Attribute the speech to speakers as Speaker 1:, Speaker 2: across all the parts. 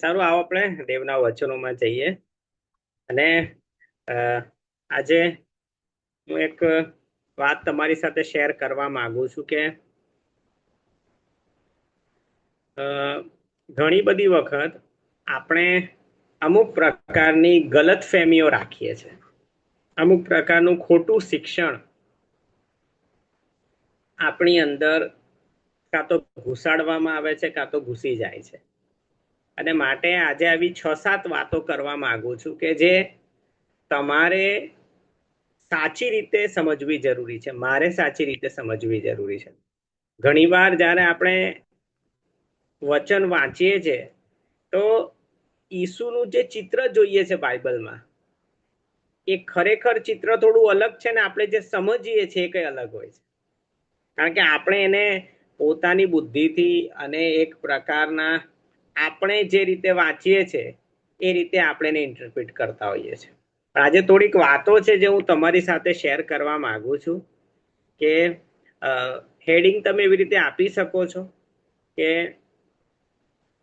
Speaker 1: સારું, આવો આપણે દેવના વચનોમાં જઈએ. અને આજે હું એક વાત તમારી સાથે શેર કરવા માંગુ છું કે ઘણી બધી વખત આપણે અમુક પ્રકારની ગલતફહેમીઓ રાખીએ છીએ, અમુક પ્રકારનું ખોટું શિક્ષણ આપણી અંદર કાં તો ઘુસાડવામાં આવે છે, કાં તો ઘૂસી જાય છે. અને માટે આજે આવી 6-7 વાતો કરવા માંગુ છું કે જે તમારે સાચી રીતે સમજવી જરૂરી છે, મારે સાચી રીતે સમજવી જરૂરી છે. ઘણીવાર જ્યારે આપણે વચન વાંચીએ છીએ તો ઈસુનું જે ચિત્ર જોઈએ છે બાઇબલમાં, એ ખરેખર ચિત્ર થોડું અલગ છે ને આપણે જે સમજીએ છીએ એ કંઈ અલગ હોય છે. કારણ કે આપણે એને પોતાની બુદ્ધિથી અને એક પ્રકારના આપણે જે રીતે વાંચીએ છીએ એ રીતે આપણે એને ઇન્ટરપ્રિટ કરતા હોઈએ છીએ. આજે થોડીક વાતો છે જે હું તમારી સાથે શેર કરવા માંગુ છું કે હેડિંગ તમે એવી રીતે આપી શકો છો કે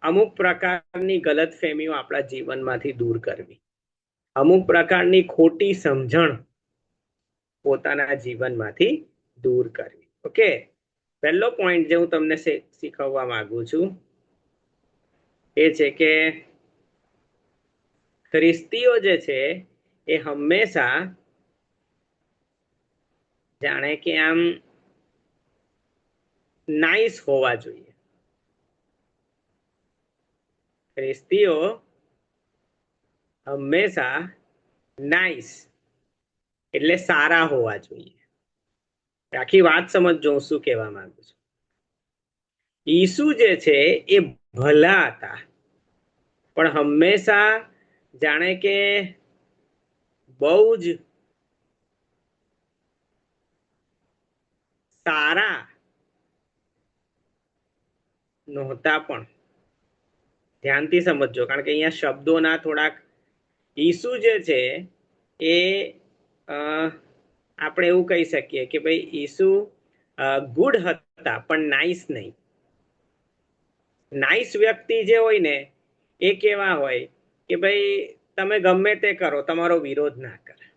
Speaker 1: અમુક પ્રકારની ગલતફહેમીઓ આપણા જીવનમાંથી દૂર કરવી, અમુક પ્રકારની ખોટી સમજણ પોતાના જીવનમાંથી દૂર કરવી. ઓકે, પહેલો પોઈન્ટ જે હું તમને શીખવવા માંગુ છું એ છે કે ખ્રિસ્તીઓ જે છે એ હંમેશા જાણે કે આમ નાઇસ હોવા જોઈએ. ખ્રિસ્તીઓ હંમેશા નાઇસ એટલે સારા હોવા જોઈએ. આખી વાત સમજજો હું શું કહેવા માંગુ છું. ઈસુ જે છે એ ભલા હતા, પણ હંમેશા જાણે કે બહુ જ સારા નહોતા. પણ ધ્યાનથી સમજજો, કારણ કે અહીંયા શબ્દોના થોડાક, ઈસુ જે છે એ આપણે એવું કહી શકીએ કે ભાઈ ઈસુ ગુડ હતા પણ નાઇસ નહીં. નાઇસ વ્યક્તિ જે હોય ને એ કેવા હોય કે ભાઈ તમે ગમે તે કરો, તમારો વિરોધ ના કરે.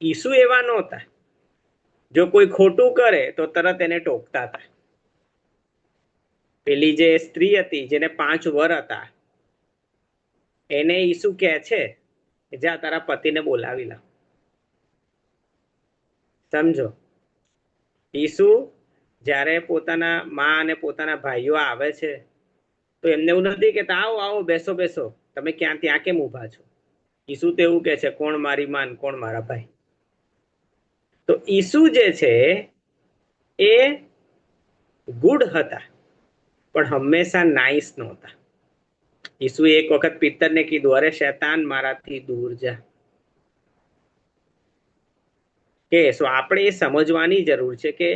Speaker 1: ઈસુ એવા નહોતા. જો કોઈ ખોટું કરે તો તરત એને ટોકતા હતા. પેલી જે સ્ત્રી હતી જેને 5 વર હતા, એને ઈસુ કહે છે જા તારા પતિને બોલાવી લા. સમજો, ઈસુ જ્યારે પોતાના માં અને પોતાના ભાઈઓ આવે છે તો એમને એવું નથી કે આવો આવો બેસો બેસો, તમે ત્યાં કેમ ઊભા છો. ઈસુ તો એવું કે છે કોણ મારી માન, કોણ મારા ભાઈ. તો ઈસુ જે છે એ ગુડ હતા પણ હંમેશા નાઇસ નહોતા. ઈસુ એક વખત પિત્તરને કીધું, અરે શૈતાન મારાથી દૂર જા. કે સો આપણે એ સમજવાની જરૂર છે કે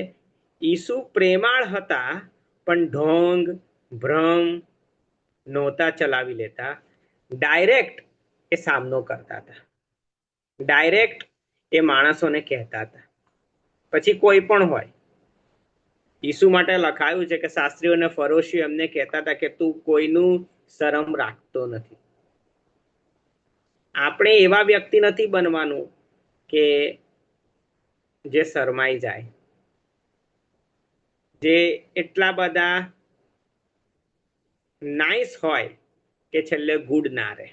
Speaker 1: ઈસુ પ્રેમાળ હતા પણ ઢોંગ ભ્રમ નહોતા ચલાવી લેતા. ડાયરેક્ટ એ સામનો કરતા હતા, ડાયરેક્ટ એ માણસોને કહેતા હતા, પછી કોઈ પણ હોય. ઈસુ માટે લખાયું છે કે શાસ્ત્રીઓ અને ફરોશીઓ એમને કહેતા હતા કે તું કોઈનું શરમ રાખતો નથી. આપણે એવા વ્યક્તિ નથી બનવાનું કે જે શરમાઈ જાય, જે એટલા બધા નાઇસ હોય કે છેલ્લે ગુડ ના રહે.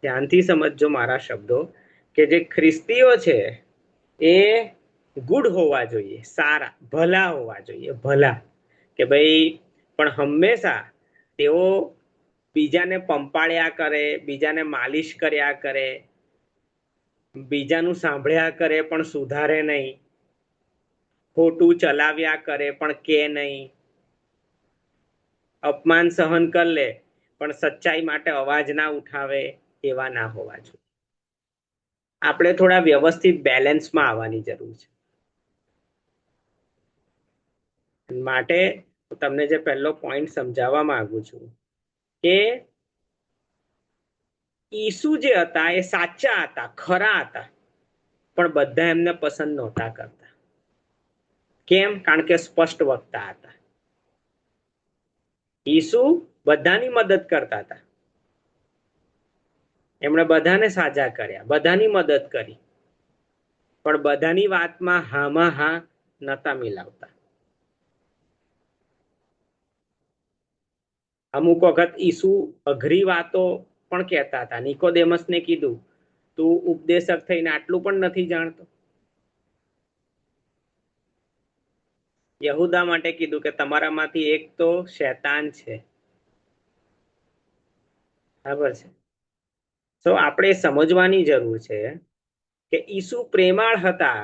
Speaker 1: ધ્યાનથી સમજજો મારા શબ્દો કે જે ખ્રિસ્તીઓ છે એ ગુડ હોવા જોઈએ, સારા ભલા હોવા જોઈએ, ભલા કે ભાઈ, પણ હંમેશા તેઓ બીજાને પંપાળ્યા કરે, બીજાને માલિશ કર્યા કરે, બીજાનું સાંભળ્યા કરે પણ સુધારે નહીં, ખોટું ચલાવ્યા કરે પણ કે નહીં, અપમાન સહન કરી લે પણ સચ્ચાઈ માટે અવાજ ના ઉઠાવે, એવા ના હોવા જોઈએ. આપણે થોડા વ્યવસ્થિત બેલેન્સમાં આવવાની જરૂર છે. માટે તમને જે પહેલો પોઈન્ટ સમજાવવા માંગુ છું કે ઈસુ જે હતા એ સાચા હતા, ખરા હતા, પણ બધા એમને પસંદ નહોતા કરતા. કેમ? કારણ કે સ્પષ્ટ વક્તા હતા. ઈસુ બધાની મદદ કરતા હતા, એમણે બધાને સાજા કર્યા, બધાની મદદ કરી, પણ બધાની વાતમાં હામાં હા નતા મિલાવતા. અમુક વખત ઈસુ અઘરી વાતો પણ કહેતા હતા. નિકોદેમસને કીધું, તું ઉપદેશક થઈને આટલું પણ નથી જાણતો. યહૂદા માટે કીધું કે તમારામાંથી એક તો શૈતાન છે. બરાબર છે. તો આપણે સમજવાની જરૂર છે કે ઈસુ પ્રેમાળ હતા,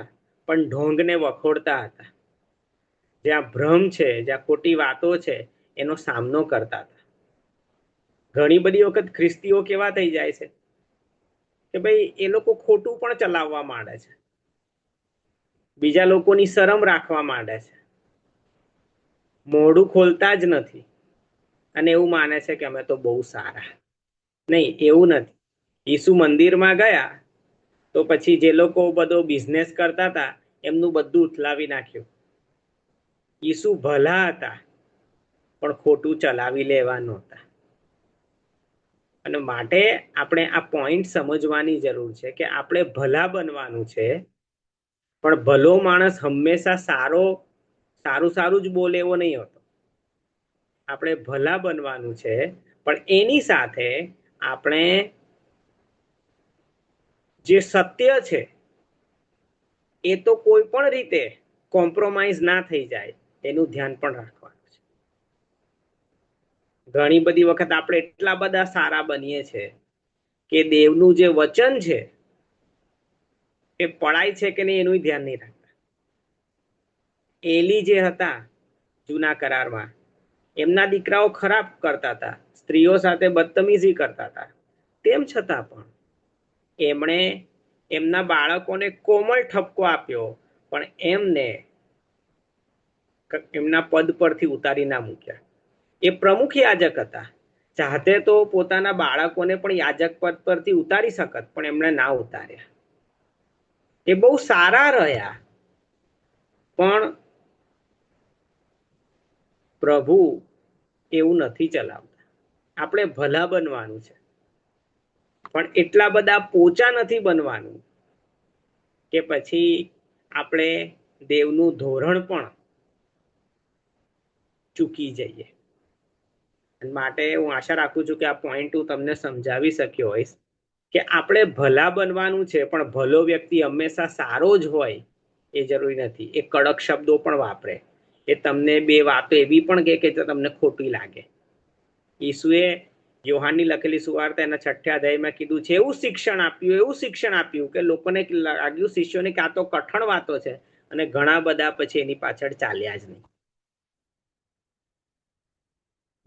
Speaker 1: પણ ઢોંગને વખોડતા હતા. જ્યાં ભ્રમ છે, જ્યાં ખોટી વાતો છે, એનો સામનો કરતા હતા. ઘણી બધી વખત ખ્રિસ્તીઓ કેવા થઈ જાય છે કે ભાઈ એ લોકો ખોટું પણ ચલાવવા માંડે છે, બીજા લોકોની શરમ રાખવા માંડે છે, મોઢું ખોલતા જ નથી અને એવું માને છે કે અમે તો બહુ સારા. નહીં, એવું નથી. ઈસુ મંદિરમાં ગયા તો પછી જે લોકો બધો બિઝનેસ કરતા હતા એમનું બધું ઉથલાવી નાખ્યું. ઈસુ ભલા હતા, પણ ખોટું ચલાવી લેવા નહોતા. અને માટે આપણે આ પોઈન્ટ સમજવાની જરૂર છે કે આપણે ભલા બનવાનું છે, પણ ભલો માણસ હંમેશા સારું સારું જ બોલે એવો નહીં હોતો. આપણે ભલા બનવાનું છે, પણ એની સાથે આપણે જે સત્ય છે એ તો કોઈ પણ રીતે કોમ્પ્રોમાઇઝ ના થઈ જાય એનું ધ્યાન પણ રાખવાનું છે. ઘણી બધી વખત આપણે એટલા બધા સારા બનીએ છીએ કે દેવનું જે વચન છે એ પડાય છે કે નહીં એનું ધ્યાન નહીં રાખતા. એલી જે હતા જૂના કરારમાં, એમના દીકરાઓ ખરાબ કરતા હતા, સ્ત્રીઓ સાથે બદતમીઝી કરતા હતા, તેમ છતાં પણ એમણે એમના બાળકોને કોમળ ઠપકો આપ્યો, પણ એમના પદ પરથી ઉતારી ના મૂક્યા. એ પ્રમુખ યાજક હતા, ચાહતે તો પોતાના બાળકોને પણ યાજક પદ પરથી ઉતારી શકત, પણ એમણે ના ઉતાર્યા. એ બહુ સારા રહ્યા, પણ પ્રભુ એવું નથી ચલાવતા. આપણે ભલા બનવાનું છે, પણ એટલા બધા પોચા નથી બનવાનું કે પછી આપણે દેવનું ધોરણ પણ ચૂકી જઈએ. માટે હું આશા રાખું છું કે આ પોઈન્ટ હું તમને સમજાવી શક્યો હોઈશ કે આપણે ભલા બનવાનું છે, પણ ભલો વ્યક્તિ હંમેશા સારો જ હોય એ જરૂરી નથી. એ કડક શબ્દો પણ વાપરે, એ તમને બે વાતો એવી પણ કે તમને ખોટી લાગે. ઈસુએ યોહાનની લખેલી સુવાર્તા એના 6 અધ્યાયમાં કીધું છે, એવું શિક્ષણ આપ્યું કે લોકોને લાગ્યું શિષ્યોને કે આ તો કઠણ વાતો છે, અને ઘણા બધા પછી એની પાછળ ચાલ્યા જ નહીં.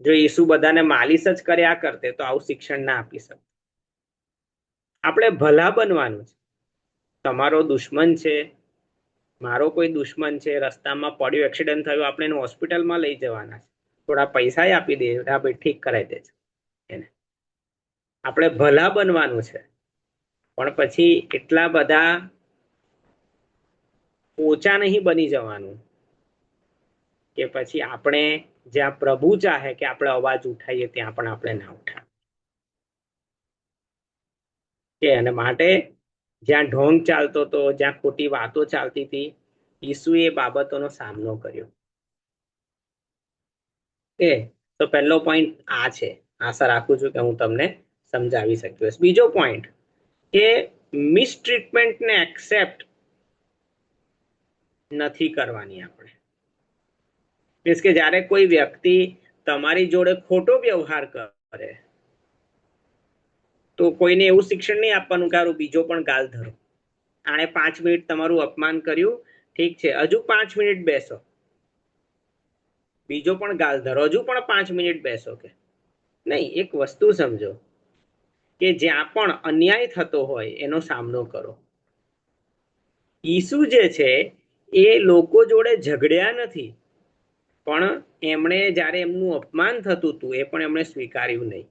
Speaker 1: જો ઈસુ બધાને માલિશ જ કર્યા કરતે તો આવું શિક્ષણ ના આપી શકે. આપણે ભલા બનવાનું છે. તમારો દુશ્મન છે, મારો કોઈ દુશ્મન છે, રસ્તામાં પડ્યો, એક્સિડન્ટ થયો, આપણે એને હોસ્પિટલમાં લઈ જવાના છે, થોડા પૈસા આપી દે, ભાઈ ઠીક કરાવી દે છે એને. આપણે ભલા બનવાનું છે, પણ પછી એટલા બધા ઓછા નહીં બની જવાનું કે પછી આપણે જ્યાં પ્રભુ ચાહે કે આપણે અવાજ ઉઠાઈએ ત્યાં પણ આપણે ના ઉઠાવીએ. અને માટે જ્યાં ઢોંગ ચાલતો હતો, જ્યાં ખોટી વાતો ચાલતી હતી, ઈસુએ એ બાબતોનો સામનો કર્યો. તો પહેલો પોઈન્ટ આ છે. આશા રાખું છું કે હું તમને સમજાવી શક્યો. બીજો પોઈન્ટ કે મિસટ્રીટમેન્ટને એક્સેપ્ટ નથી કરવાની. આપણે મીન્સ કે જ્યારે કોઈ વ્યક્તિ તમારી જોડે ખોટો વ્યવહાર કરે તો કોઈને એવું શિક્ષણ નહીં આપવાનું કે બીજો પણ ગાલ ધરો. આણે 5 મિનિટ તમારું અપમાન કર્યું, ઠીક છે, હજુ 5 મિનિટ બેસો, બીજો પણ ગાલ ધરો, હજુ પણ 5 મિનિટ બેસો. કે નહીં, એક વસ્તુ સમજો કે જ્યાં પણ અન્યાય થતો હોય એનો સામનો કરો. ઈસુ જે છે એ લોકો જોડે ઝઘડ્યા નથી, પણ એમણે જ્યારે એમનું અપમાન થતું હતું એ પણ એમણે સ્વીકાર્યું નહીં.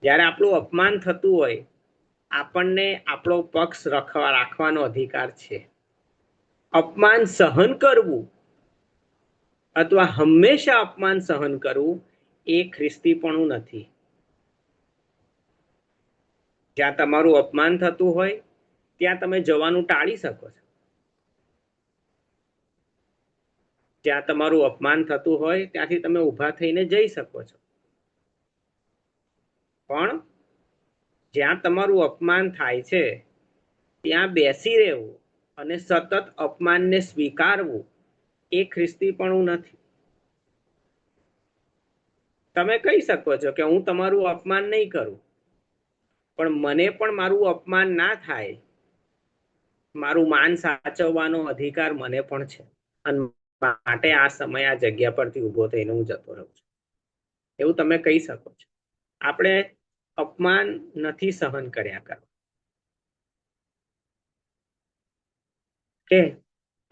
Speaker 1: જ્યારે આપણું અપમાન થતું હોય, આપણને આપણો પક્ષ રાખવાનો અધિકાર છે. અપમાન સહન કરવું અથવા હંમેશા અપમાન સહન કરવું એ ખ્રિસ્તીપણું નથી. જ્યાં તમારું અપમાન થતું હોય ત્યાં તમે જવાનું ટાળી શકો છો. જ્યાં તમારું અપમાન થતું હોય ત્યાંથી તમે ઊભા થઈને જઈ શકો છો. પણ જ્યાં તમારું અપમાન થાય છે ત્યાં બેસી રહેવું અને સતત અપમાનને સ્વીકારવું એ ખ્રિસ્તીપણું નથી. તમે કહી શકો છો કે હું તમારું અપમાન નહીં કરું, પણ મને પણ મારું અપમાન ના થાય, મારું માન સાચવવાનો અધિકાર મને પણ છે, અને માટે આ સમય આ જગ્યા પરથી ઊભો થઈને હું જતો રહું છું, એવું તમે કહી શકો છો. આપણે અપમાન નથી સહન કર્યા કરવા કે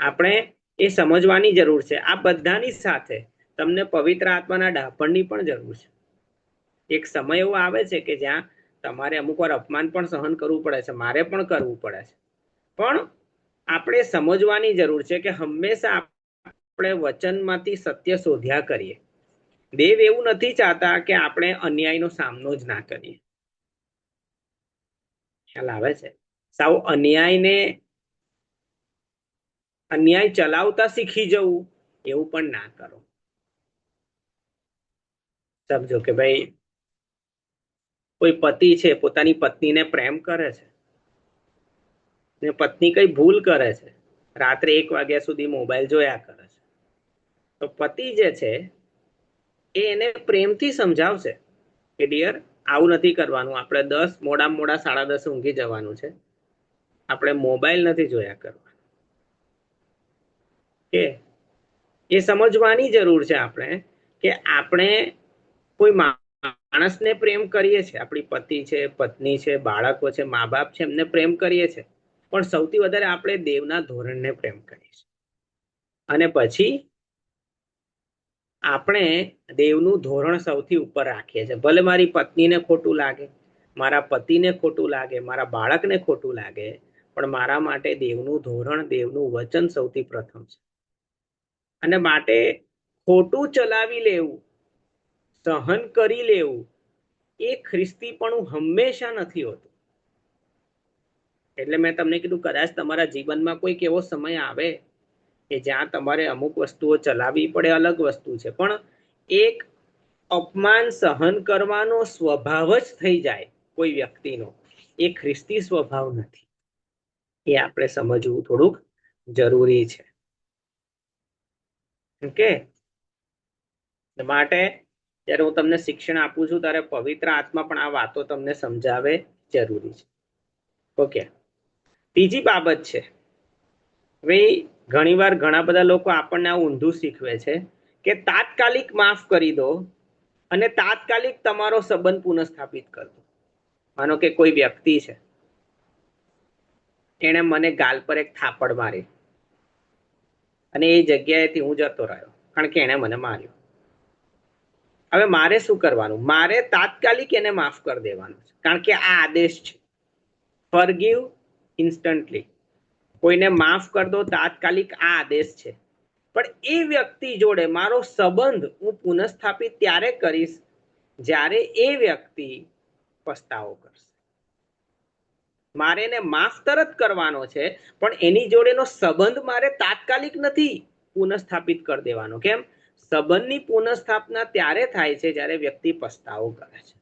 Speaker 1: આપણે એ સમજવાની જરૂર છે. આ બધાની સાથે તમને પવિત્ર આત્માના ડાપણની પણ જરૂર છે. એક સમય એવો આવે છે કે જ્યાં તમારે અમુક વાર અપમાન પણ સહન કરવું પડે છે, મારે પણ કરવું પડે છે, પણ આપણે સમજવાની જરૂર છે કે હંમેશા આપણે વચનમાંથી સત્ય શોધ્યા કરીએ. દેવ એવું નથી ચાહતા કે આપણે અન્યાયનો સામનો જ ના કરીએ. ખ્યાલ આવે છે? સાવ અન્યાય ચલાવતા શીખી જવું એવું પણ ના કરો. સમજો કે ભાઈ કોઈ પતિ છે પોતાની પત્નીને પ્રેમ કરે છે ને પત્ની કઈ ભૂલ કરે છે, રાત્રે 1 વાગ્યા સુધી મોબાઈલ જોયા કરે છે, તો પતિ જે છે એ એને પ્રેમથી સમજાવશે કે ડિયર આવું નથી કરવાનું, આપણે 10 મોડામાં મોડા 10:30 ઊંઘી જવાનું છે, આપણે મોબાઈલ નથી જોયા કરવાનું. કે એ સમજવાની જરૂર છે આપણે કે આપણે કોઈ માણસને પ્રેમ કરીએ છીએ, આપણી પતિ છે, પત્ની છે, બાળકો છે, મા બાપ છે, એમને પ્રેમ કરીએ છીએ, પણ સૌથી વધારે આપણે દેવના ધોરણને પ્રેમ કરીએ છીએ. અને પછી આપણે દેવનું ધોરણ સૌથી ઉપર રાખીએ છીએ. ભલે મારી પત્નીને ખોટું લાગે, મારા પતિને ખોટું લાગે, મારા બાળકને ખોટું લાગે, પણ મારા માટે દેવનું ધોરણ, દેવનું વચન સૌથી પ્રથમ છે. અને માટે ખોટું ચલાવી લેવું, સહન કરી લેવું એ ખ્રિસ્તીપણું હંમેશા નથી હોતું. એટલે મેં તમને કીધું કદાચ તમારા જીવનમાં કોઈક એવો સમય આવે કે જ્યાં તમારે અમુક વસ્તુઓ ચલાવવી પડે, અલગ વસ્તુ છે, પણ એક અપમાન સહન કરવાનો સ્વભાવ જ થઈ જાય કોઈ વ્યક્તિનો, એ ખ્રિસ્તી સ્વભાવ નથી. એ આપણે સમજવું થોડુંક જરૂરી છે. ઓકે, માટે જ્યારે હું તમને શિક્ષણ આપું છું ત્યારે પવિત્ર આત્મા પણ આ વાતો તમને સમજાવે જરૂરી છે. ઓકે, ત્રીજી બાબત છે, ભાઈ ઘણીવાર ઘણા બધા લોકો આપણને આ ઊંધું શીખવે છે કે તાત્કાલિક માફ કરી દો અને તાત્કાલિક તમારો સંબંધ પુનઃસ્થાપિત કરી દો. માનો કે કોઈ વ્યક્તિ છે, એણે મને ગાલ પર એક થાપડ મારી અને એ જગ્યાએથી હું જતો રહ્યો કારણ કે એણે મને માર્યો. હવે મારે શું કરવાનું? મારે તાત્કાલિક એને માફ કરી દેવાનું છે, કારણ કે આ આદેશ છે, ફોરગીવ ઇન્સ્ટન્ટલી, કોઈને માફ કરી દો તાત્કાલિક, આ આદેશ છે. પણ એ વ્યક્તિ જોડે મારો સંબંધ હું પુનઃસ્થાપિત ત્યારે કરીશ જ્યારે એ વ્યક્તિ પસ્તાવો કરશે. મારે એને માફ તરત કરવાનો છે, પણ એની જોડેનો સંબંધ મારે તાત્કાલિક નથી પુનઃસ્થાપિત કરી દેવાનો. કેમ? સંબંધની પુનઃસ્થાપના ત્યારે થાય છે જ્યારે વ્યક્તિ પસ્તાવો કરે છે.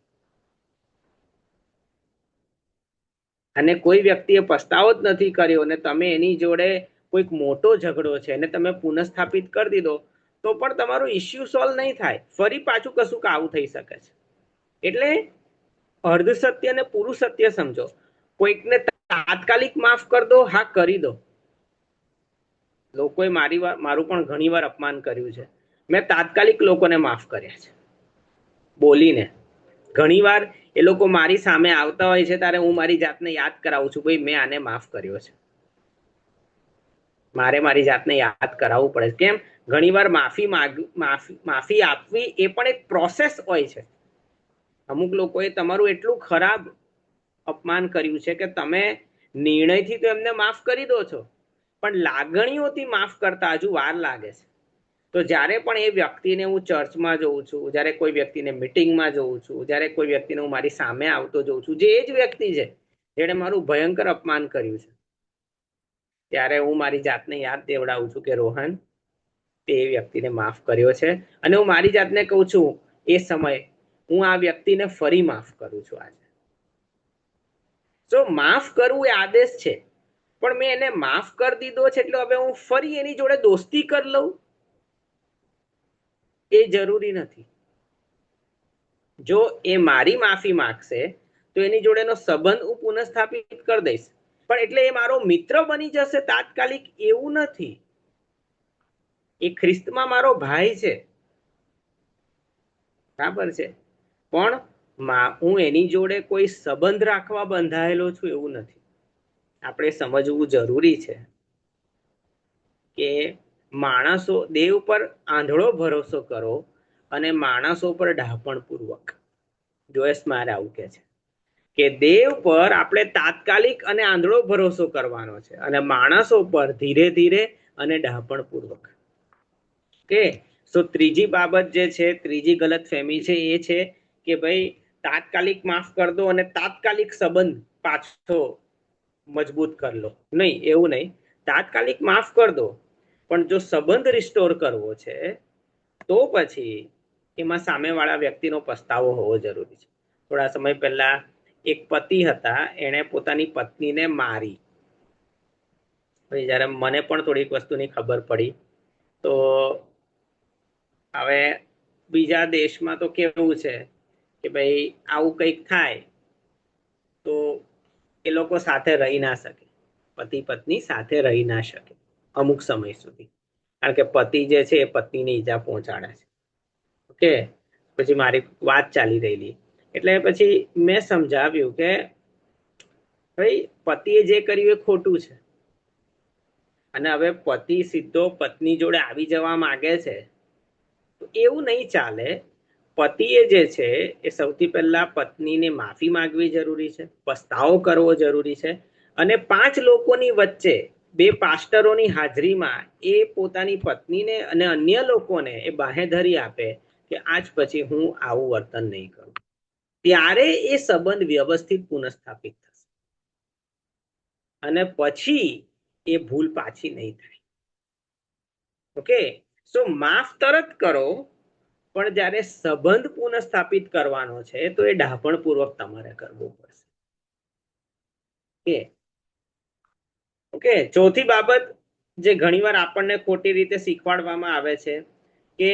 Speaker 1: અને કોઈ વ્યક્તિએ પસ્તાવો જ નથી કર્યો અને તમે એની જોડે કોઈક મોટો ઝઘડો છે અને તમે પુનઃસ્થાપિત કરી દીધો, તો પણ તમારો ઇસ્યુ સોલ્વ નહીં થાય, ફરી પાછું કશું આવું થઈ શકે છે. એટલે અર્ધ સત્ય અને પૂરું સત્ય સમજો. કોઈકને તાત્કાલિક માફ કરી દો, હા કરી દો. લોકોએ મારું પણ ઘણી વાર અપમાન કર્યું છે, મેં તાત્કાલિક લોકોને માફ કર્યા છે બોલીને. ઘણી વાર એ લોકો મારી સામે આવતા હોય છે ત્યારે હું મારી જાતને યાદ કરાવું છું, ભાઈ મેં આને માફ કર્યો છે. મારે મારી જાતને યાદ કરાવવું પડે. કેમ? ઘણી વાર માફી આપવી એ પણ એક પ્રોસેસ હોય છે. અમુક લોકોએ તમારું એટલું ખરાબ અપમાન કર્યું છે કે તમે નિર્ણયથી તો એમને માફ કરી દો છો, પણ લાગણીઓથી માફ કરતા હજુ વાર લાગે છે. તો જ્યારે પણ એ વ્યક્તિને હું ચર્ચમાં જોઉં છું, જ્યારે કોઈ વ્યક્તિને મિટિંગમાં જોઉં છું, જ્યારે કોઈ વ્યક્તિને હું મારી સામે આવતો જોઉં છું, જે એ જ વ્યક્તિ છે જેણે મારું ભયંકર અપમાન કર્યું છે, ત્યારે હું મારી જાતને યાદ દેવડાવું છું કે રોહન, તે વ્યક્તિને માફ કર્યો છે. અને હું મારી જાતને કહું છું એ સમયે, હું આ વ્યક્તિને ફરી માફ કરું છું આજે. તો માફ કરવું એ આદેશ છે, પણ મેં એને માફ કરી દીધો છે એટલે હવે હું ફરી એની જોડે દોસ્તી કરી લઉં એ જરૂરી નથી. જો એ મારી માફી માંગશે તો એની જોડેનો સંબંધ હું પુનઃસ્થાપિત કરી દઈશ, પણ એટલે એ મારો મિત્ર બની જશે તાત્કાલિક એવું નથી. એ ખ્રિસ્તમાં મારો ભાઈ છે, બરાબર છે, પણ હું એની જોડે કોઈ સંબંધ રાખવા બંધાયેલો છું એવું નથી. આપણે સમજવું જરૂરી છે કે માણસો, દેવ પર આંધળો ભરોસો કરો અને માણસો પર ડાપણપૂર્વક. જોયસ મારે આવું કે છે કે દેવ પર આપણે તાત્કાલિક અને આંધળો ભરોસો કરવાનો છે અને માણસો પર ધીરે ધીરે અને ડાપણપૂર્વક. કે સો ત્રીજી બાબત જે છે, ત્રીજી ગલત ફહેમી છે એ છે કે ભાઈ તાત્કાલિક માફ કરી દો અને તાત્કાલિક સંબંધ પાછો મજબૂત કરી લો. નહીં, એવું નહીં. તાત્કાલિક માફ કરી દો, પણ જો સંબંધ રિસ્ટોર કરવો છે તો પછી એમાં સામેવાળા વ્યક્તિનો પસ્તાવો હોવો જરૂરી છે. થોડા સમય પહેલા એક પતિ હતા, એણે પોતાની પત્નીને મારી. જ્યારે મને પણ થોડીક વસ્તુની ખબર પડી, તો હવે બીજા દેશમાં તો કેવું છે કે ભાઈ આવું કંઈક થાય તો એ લોકો સાથે રહી ના શકે, પતિ પત્ની સાથે રહી ના શકે અમુક સમય સુધી, કારણ કે પતિ જે છે એ પત્નીને ઈજા પહોંચાડે છે. ઓકે, પછી મારી વાત ચાલી રહેલી એટલે પછી મેં સમજાવ્યું કે ભાઈ પતિએ જે કર્યું એ ખોટું છે, અને હવે પતિ સીધો પત્ની જોડે આવી જવા માંગે છે તો એવું નહીં ચાલે. પતિએ જે છે એ સૌથી પહેલા પત્નીને માફી માંગવી જરૂરી છે, પસ્તાવો કરવો જરૂરી છે, અને 5 લોકોની વચ્ચે 2 પાસ્ટરોની હાજરીમાં એ પોતાની પત્નીને અને અન્ય લોકોને એ બાહેધરી આપે કે આજ પછી હું આવું વર્તન નહીં કરું. ત્યારે એ સંબંધ વ્યવસ્થિત પુનઃસ્થાપિત થશે અને પછી એ ભૂલ પાછી નહીં થાય. ઓકે, સો માફ તરત કરો, પણ જ્યારે સંબંધ પુનઃસ્થાપિત કરવાનો છે તો એ ડાપણપૂર્વક તમારે કરવું પડશે. ઓકે, ચોથી બાબત જે ઘણીવાર આપણને ખોટી રીતે શીખવાડવામાં આવે છે કે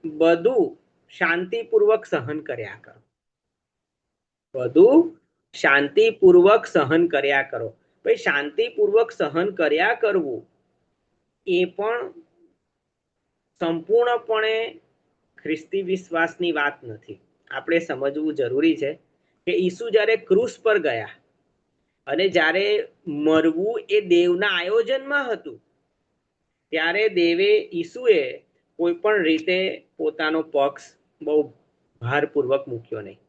Speaker 1: બધું શાંતિપૂર્વક સહન કર્યા કરો. બધું શાંતિપૂર્વક સહન કર્યા કરો. ભાઈ શાંતિપૂર્વક સહન કર્યા કરવું એ પણ સંપૂર્ણપણે ખ્રિસ્તી વિશ્વાસની વાત નથી. આપણે સમજવું જરૂરી છે કે ઈસુ જ્યારે ક્રૂસ પર ગયા અને જ્યારે મરવું એ દેવના આયોજનમાં હતું, ત્યારે દેવે ઈસુએ કોઈ પણ રીતે પોતાનો પક્ષ બહુ ભારપૂર્વક મૂક્યો નહીં.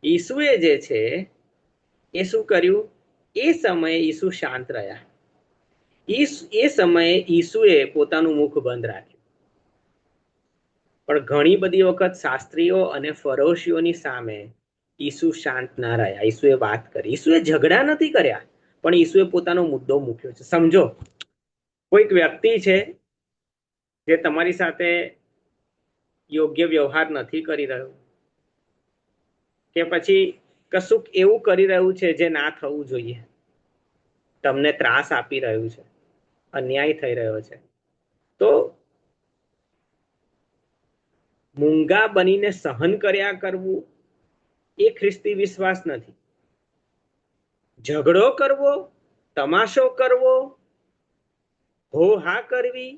Speaker 1: ઈસુએ જે છે એ શું કર્યું, એ સમયે ઈસુ શાંત રહ્યા. એ સમયે ઈસુએ પોતાનું મુખ બંધ રાખ્યું. પણ ઘણી બધી વખત શાસ્ત્રીઓ અને ફરોશીઓની સામે ઈસુ શાંત ના રહ્યા. ઈસુએ વાત કરી, ઈસુએ ઝઘડા નથી કર્યા, પણ ઈસુએ પોતાનો મુદ્દો મૂક્યો છે. સમજો, કોઈક વ્યક્તિ છે જે તમારી સાથે યોગ્ય વ્યવહાર નથી કરી રહ્યો, કે પછી કશુંક એવું કરી રહ્યું છે જે ના થવું જોઈએ, તમને ત્રાસ આપી રહ્યું છે, અન્યાય થઈ રહ્યો છે, તો મૂંગા બનીને સહન કર્યા કરવું એ ખ્રિસ્તી વિશ્વાસ નથી. ઝઘડો કરવો, તમાશો કરવો, હો હા કરવી,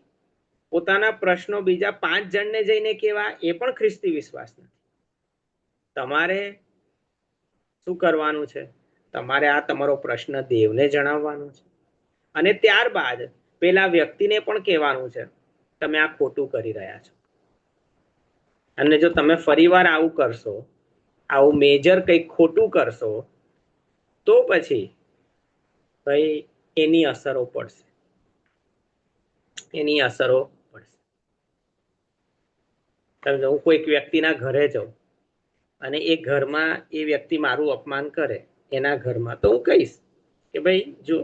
Speaker 1: પોતાના પ્રશ્નો બીજા 5 જણને જઈને કહેવા, એ પણ ખ્રિસ્તી વિશ્વાસ નથી. તમારે શું કરવાનું છે, તમારે આ તમારો પ્રશ્ન દેવને જણાવવાનો છે, અને ત્યારબાદ પેલા વ્યક્તિને પણ કહેવાનું છે તમે આ ખોટું કરી રહ્યા છો. અને જો તમે ફરીવાર આવું કરશો, આવું મેજર કંઈક ખોટું કરશો, તો પછી ભાઈ એની અસરો પડશે, એની અસરો પડશે. સમજો હું કોઈક વ્યક્તિના ઘરે જાઉં અને એ ઘરમાં એ વ્યક્તિ મારું અપમાન કરે એના ઘરમાં, તો હું કહીશ કે ભાઈ જો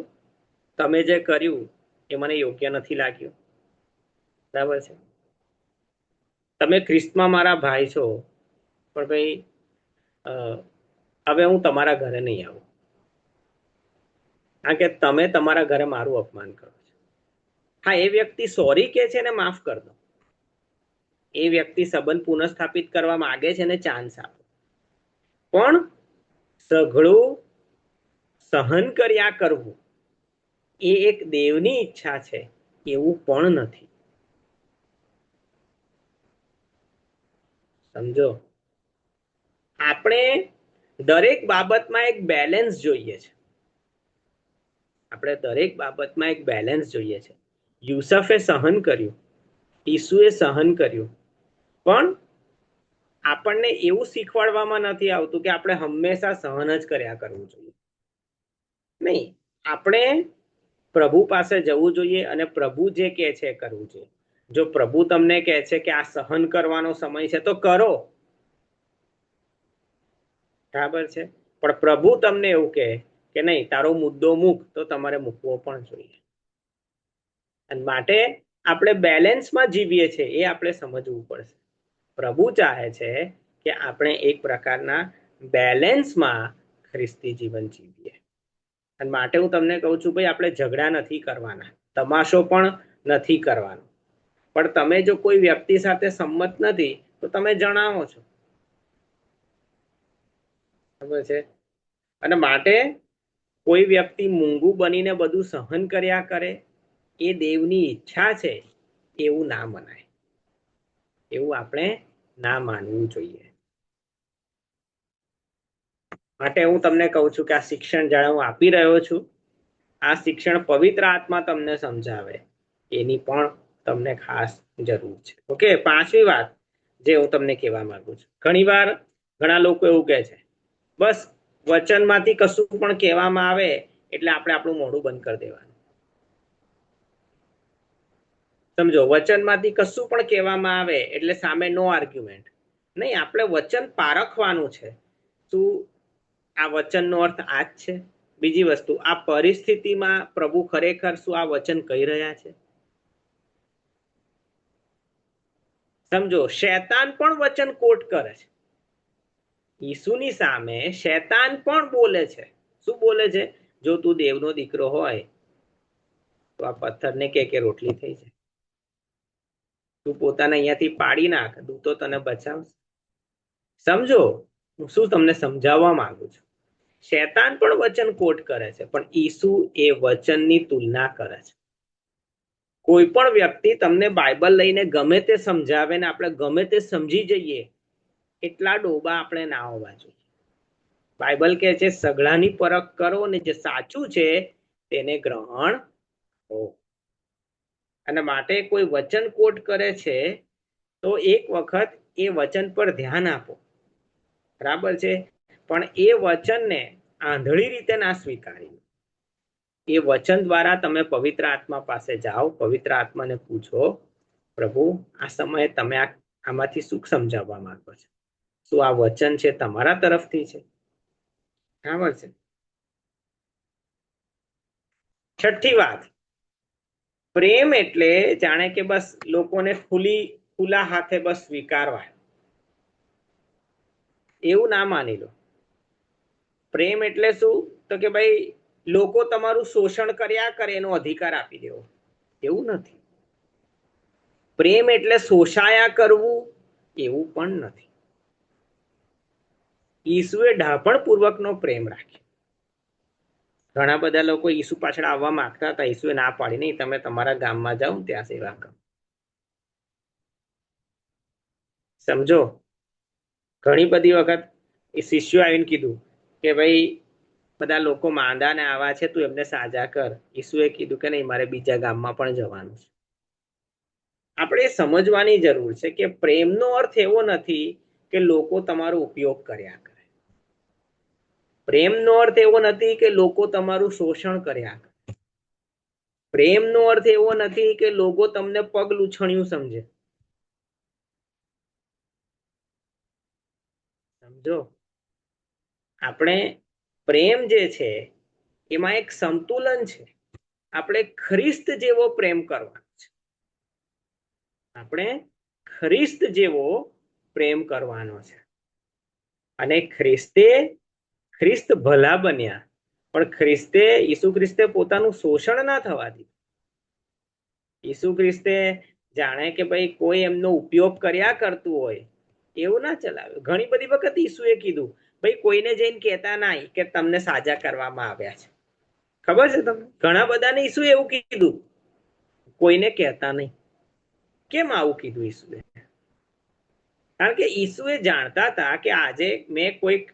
Speaker 1: તમે જે કર્યું એ મને યોગ્ય નથી લાગ્યું, બરાબર છે. તમે ખ્રિસ્તમાં મારા ભાઈ છો, પણ ભાઈ હવે હું તમારા ઘરે નહીં આવું, કારણ કે તમે તમારા ઘરે મારું અપમાન કરો છો. હા, એ વ્યક્તિ સોરી કે છે ને માફ કરી દો, એ વ્યક્તિ સંબંધ પુનઃસ્થાપિત કરવા માંગે છે ને ચાન્સ આપો, પણ સઘળું સહન કર્યા કરવું એ એક દેવની ઈચ્છા છે એવું પણ નથી. સમજો, આપણે દરેક બાબતમાં એક બેલેન્સ જોઈએ છે. આપણે દરેક બાબતમાં એક બેલેન્સ જોઈએ છે. યુસફે સહન કર્યું, ઈસુએ સહન કર્યું, પણ આપણને એવું શીખવાડવામાં નથી આવતું કે આપણે હંમેશા સહન જ કર્યા કરવું જોઈએ. નહીં, આપણે પ્રભુ પાસે જવું જોઈએ અને પ્રભુ જે કહે છે કરવું જોઈએ. જો પ્રભુ તમને કહે છે કે આ સહન કરવાનો સમય છે તો કરો, બરાબર છે. પણ પ્રભુ તમને એવું કહે કે નહીં, તારો મુદ્દો મૂક, તો તમારે મૂકવો પણ જોઈએ. અને માટે આપણે બેલેન્સમાં જીવીએ છીએ એ આપણે સમજવું પડશે. પ્રભુ ચાહે છે કે આપણે એક પ્રકારના બેલેન્સમાં ખ્રિસ્તી જીવન જીવીએ. અને માટે હું તમને કહું છું ભાઈ, આપણે ઝઘડા નથી કરવાના, તમાશો પણ નથી કરવાનો, પણ તમે જો કોઈ વ્યક્તિ સાથે સંમત નથી તો તમે જણાવો છો, ખબર છે. અને માટે કોઈ વ્યક્તિ મૂંગું બનીને બધું સહન કર્યા કરે એ દેવની ઈચ્છા છે એવું ના મનાય, એવું આપણે ના માનવું જોઈએ. માટે હું તમને કહું છું કે આ શિક્ષણ જ્યારે હું આપી રહ્યો છું, આ શિક્ષણ પવિત્ર આત્મા તમને સમજાવે એની પણ તમને ખાસ જરૂર છે. ઓકે, પાંચમી વાત જે હું તમને કહેવા માંગુ છું, ઘણીવાર ઘણા લોકો એવું કહે છે બસ વચનમાંથી કશું પણ કહેવામાં આવે એટલે આપણે આપણું મોઢું બંધ કરી દેવાનું. સમજો, વચનમાંથી કશું પણ કહેવામાં આવે એટલે સામે નો આર્ગ્યુમેન્ટ. નહીં, આપણે વચન પારખવાનું છે. શું આ વચનનો અર્થ આ જ છે? બીજી વસ્તુ, આ પરિસ્થિતિમાં પ્રભુ ખરેખર શું આ વચન કહી રહ્યા છે? સમજો, શૈતાન પણ વચન કોટ કરે છે. ઈસુની સામે શૈતાન પણ બોલે છે. શું બોલે છે? જો તું દેવનો દીકરો હોય તો આ પથ્થરને કે રોટલી થઈ જાય. તું પોતાને અહીંયાથી પાડી નાખ, દૂતો તને બચાવશે. સમજો, હું શું તમને સમજાવવા માંગુ છું. શૈતાન પણ વચન કોટ કરે છે, પણ ઈસુ એ વચનની તુલના કરે છે. કોઈ પણ વ્યક્તિ તમને બાઇબલ લઈને ગમે તે સમજાવે ને આપણે ગમે તે સમજી જઈએ એટલા ડોબા આપણે ના હોવા જોઈએ. બાઇબલ કહે છે સઘળાની પરખ કરો ને જે સાચું છે તેને ગ્રહણ કરો. અને માટે કોઈ વચન કોટ કરે છે તો એક વખત એ વચન પર ધ્યાન આપો, બરાબર છે. પણ એ વચનને આંધળી રીતે ના સ્વીકારી. એ વચન દ્વારા તમે પવિત્ર આત્મા પાસે જાઓ, પવિત્ર આત્માને પૂછો, પ્રભુ આ સમયે તમે આમાંથી શું સમજાવવા માંગો છો? શું આ વચન છે તમારા તરફથી છે? બરાબર છે. છઠ્ઠી વાત, પ્રેમ એટલે જાણે કે બસ લોકોને ખુલ્લા હાથે બસ સ્વીકારવા, એવું ના માની લો. પ્રેમ એટલે શું? તો કે ભાઈ લોકો તમારું શોષણ કર્યા કરે એનો અધિકાર આપી દેવો, એવું નથી. પ્રેમ એટલે શોષાયા કરવું, એવું પણ નથી. ઈસુએ ડાપણપૂર્વકનો પ્રેમ રાખ્યો. ઘણા બધા લોકો ઈસુ પાછળ આવવા માંગતા હતા, ઈસુએ ના પાડી, નહીં તમે તમારા ગામમાં જાઓ ત્યાં સેવા કરો. સમજો, ઘણી બધી વખત એ શિષ્યો આવીને કીધું કે ભાઈ બધા લોકો માંદા ને આવા છે, તું એમને સાજા કર. ઈસુએ કીધું કે નહીં, મારે બીજા ગામમાં પણ જવાનું છે. આપણે સમજવાની જરૂર છે કે પ્રેમનો અર્થ એવો નથી કે લોકો તમારો ઉપયોગ કર્યા કરે. પ્રેમનો અર્થ એવો નથી કે લોકો તમારું શોષણ કર્યા કરે. પ્રેમનો અર્થ એવો નથી કે લોકો તમને પગ લૂછણ્યું સમજે. સમજો, આપણે પ્રેમ જે છે એમાં એક સંતુલન છે. આપણે ખ્રિસ્ત જેવો પ્રેમ કરવાનો છે. આપણે ખ્રિસ્ત જેવો પ્રેમ કરવાનો છે. અને ખ્રિસ્ત ભલા બન્યા, પણ ઈસુ ખ્રિસ્તે પોતાનું શોષણ ના થવા દીધું. ઈસુ ખ્રિસ્તે જાણે કે ભાઈ કોઈ એમનો ઉપયોગ કર્યા કરતું હોય એવું ના ચલાવ્યું. ઘણી બધી વખત ઈસુએ કીધું, ભાઈ કોઈને જઈને કહેતા નહીં કે તમને સાજા કરવામાં આવ્યા છે. ખબર છે તમને? ઘણા બધાને ઈસુ એવું કીધું, કોઈને કહેતા નહીં. કેમ આવું કીધું ઈસુએ? કારણ કે ઈસુએ જાણતા હતા કે આજે મેં કોઈક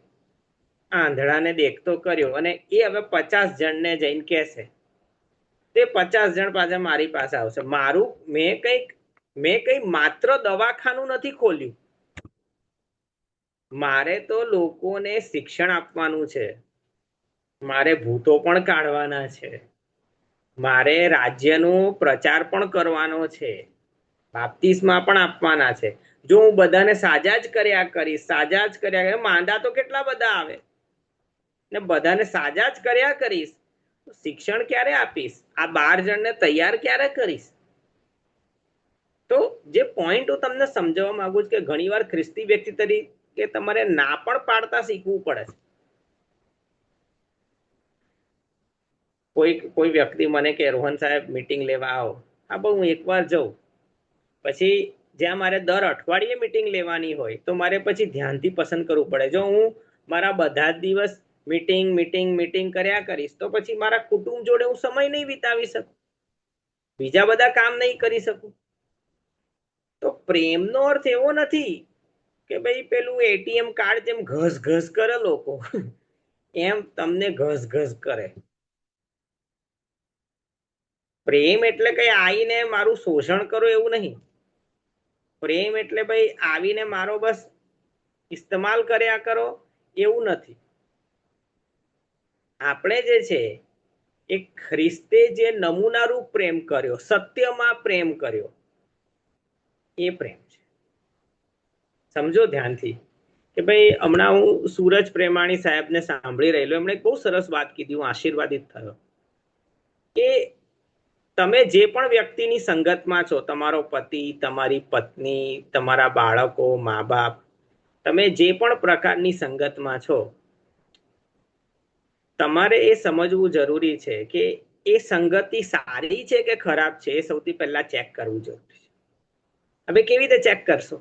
Speaker 1: આંધળાને દેખતો કર્યો અને એ હવે 50 જણને જઈને કહેશે, તે 50 જણ પાછા મારી પાસે આવશે. મેં કઈ માત્ર દવાખાનું નથી ખોલ્યું. મારે તો લોકોને શિક્ષણ આપવાનું છે. મારે ભૂતો પણ કાઢવાના છે. મારે રાજ્યનો પ્રચાર પણ કરવાનો છે. બાપ્તિસ્મા પણ આપવાના છે. જો હું બધાને સાજા જ કર્યા કરીશ, માંદા તો કેટલા બધા આવે ને બધાને સાજા જ કર્યા કરીશ, શિક્ષણ ક્યારે આપીશ? આ 12 જણને તૈયાર ક્યારે કરીશ? તો જે પોઈન્ટ હું તમને સમજાવવા માંગુ છું કે ઘણીવાર ખ્રિસ્તી વ્યક્તિ તરીકે તમારે ના પણ પાડતા શીખવું પડે છે. કોઈ વ્યક્તિ મને કે રોહન સાહેબ મીટિંગ લેવા આવો. હા, બહુ હું એકવાર જઉં. પછી જ્યાં મારે દર અઠવાડિયે મીટિંગ લેવાની હોય તો મારે પછી ધ્યાનથી પસંદ કરવું પડે. જો હું મારા બધા જ દિવસ મીટિંગ કર્યા કરીશ તો પછી મારા કુટુંબ જોડે હું સમય નહીં વિતાવી શકું, બીજા બધા કામ નહીં કરી શકું. તો પ્રેમનો અર્થ એવો નથી કે ભાઈ પેલું એટીએમ કાર્ડ જેમ ઘસ ઘસ કરે લોકો એમ તમને ઘસ ઘસ કરે. પ્રેમ એટલે કઈ આવીને મારું શોષણ કરો એવું નહીં. પ્રેમ એટલે ભાઈ આવીને મારો બસ ઇસ્તેમાલ કર્યા કરો એવું નથી. આપણે જે છે એ ખ્રિસ્તે જે નમૂનારૂપ પ્રેમ કર્યો, સત્યમાં પ્રેમ કર્યો, એ પ્રેમ છે. સમજો ધ્યાનથી કે ભાઈ હમણાં હું સૂરજ પ્રેમાણી સાહેબને સાંભળી રહેલો, એમણે બહુ સરસ વાત કીધી, હું આશીર્વાદિત થયો કે તમે જે પણ વ્યક્તિની સંગતમાં છો, તમારો પતિ, તમારી પત્ની, તમારા બાળકો, મા બાપ, તમે જે પણ પ્રકારની સંગતમાં છો, તમારે એ સમજવું જરૂરી છે કે એ સંગતિ સારી છે કે ખરાબ છે એ સૌથી પહેલા ચેક કરવું જરૂરી છે. હવે કેવી રીતે ચેક કરશો?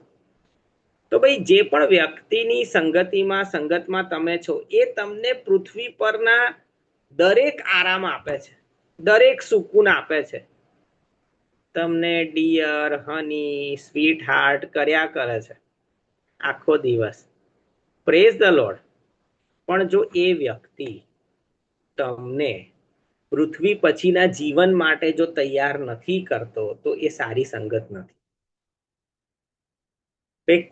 Speaker 1: તો ભાઈ જે પણ વ્યક્તિની સંગતમાં તમે છો એ તમને પૃથ્વી પરના દરેક આરામ આપે છે, દરેક સુકૂન આપે છે. તમને ડિયર, હની, સ્વીટ હાર્ટ કર્યા કરે છે આખો દિવસ. Praise the lord. પણ જો એ વ્યક્તિ તમને પૃથ્વી પછીના જીવન માટે જો તૈયાર નથી કરતો તો એ સારી સંગત નથી.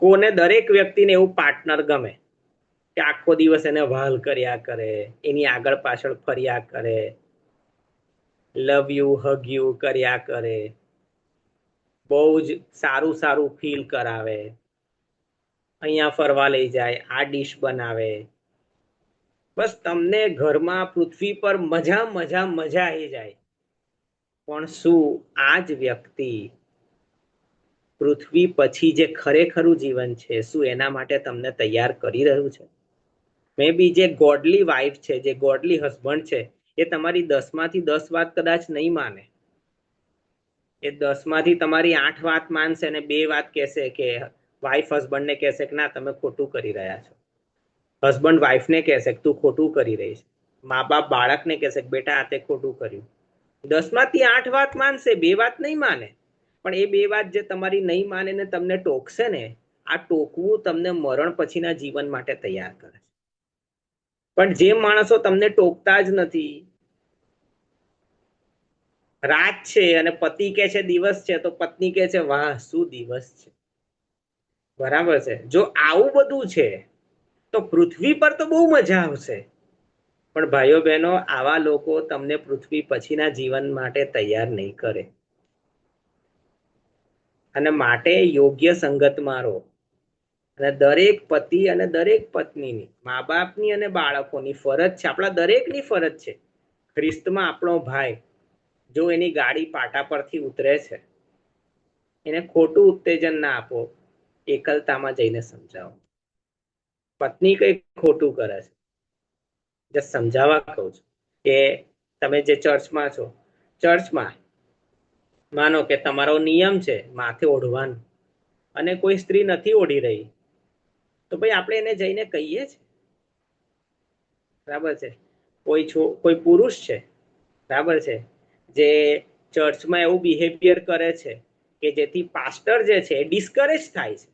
Speaker 1: કોને દરેક વ્યક્તિને એવું પાર્ટનર ગમે કે આખો દિવસ એને વહાલ કર્યા કરે, એની આગળ પાછળ ફર્યા કરે, લવ યુ હગ યુ કર્યા કરે, બહુ જ સારું સારું ફીલ કરાવે, અહીંયા ફરવા લઈ જાય, આ ડીશ બનાવે, બસ તમને ઘરમાં પૃથ્વી પર મજા આવી જાય. પણ શું આ જ વ્યક્તિ પૃથ્વી પછી જે ખરેખરું જીવન છે શું એના માટે તમને તૈયાર કરી રહ્યું છે? મે બી જે ગોડલી વાઇફ છે, જે ગોડલી હસબન્ડ છે, એ તમારી 10 માંથી 10 વાત કદાચ નહીં માને. એ 10 માંથી તમારી 8 વાત માનશે અને 2 વાત કહેશે કે વાઇફ હસબન્ડને કહેશે કે ના તમે ખોટું કરી રહ્યા છો. હસબન્ડ વાઇફને કહેશે કે તું ખોટું કરી રહી છે. મા બાપ બાળકને કહેશે કે બેટા આ તે ખોટું કર્યું. 10 માંથી 8 વાત માનશે, 2 વાત નહીં માને. પણ એ 2 વાત જે તમારી નહીં માને ને તમને ટોકશે ને, આ ટોકવું તમને મરણ પછીના જીવન માટે તૈયાર કરે છે. પણ જે માણસો તમને ટોકતા જ નથી, રાત છે અને પતિ કે છે દિવસ છે તો પત્ની કે છે વાહ શું દિવસ છે. બરાબર છે? જો આવું બધું છે તો પૃથ્વી પર તો બહુ મજા આવશે. પણ ભાઈઓ બહેનો, આવા લોકો તમને પૃથ્વી પછીના જીવન માટે તૈયાર નહીં કરે. અને માટે યોગ્ય સંગતમાં રહો. અને દરેક પતિ અને દરેક પત્નીની, મા બાપની અને બાળકોની ફરજ છે, આપણા દરેકની ફરજ છે. ખ્રિસ્તમાં આપણો ભાઈ જો એની ગાડી પાટા પરથી ઉતરે છે, એને ખોટું ઉત્તેજન ના આપો, એકલતામાં જઈને સમજાવો. પત્ની કઈ ખોટું કરે છે, જે સમજાવવા કહું છું કે તમે જે ચર્ચમાં છો, ચર્ચમાં માનો કે તમારો નિયમ છે માથે ઓઢવાનું, અને કોઈ સ્ત્રી નથી ઓઢી રહી, તો ભાઈ આપણે એને જઈને કહીએ છીએ, બરાબર છે. કોઈ પુરુષ છે, બરાબર છે, જે ચર્ચમાં એવું બિહેવિયર કરે છે કે જેથી પાસ્ટર જે છે એ ડિસ્કરેજ થાય છે,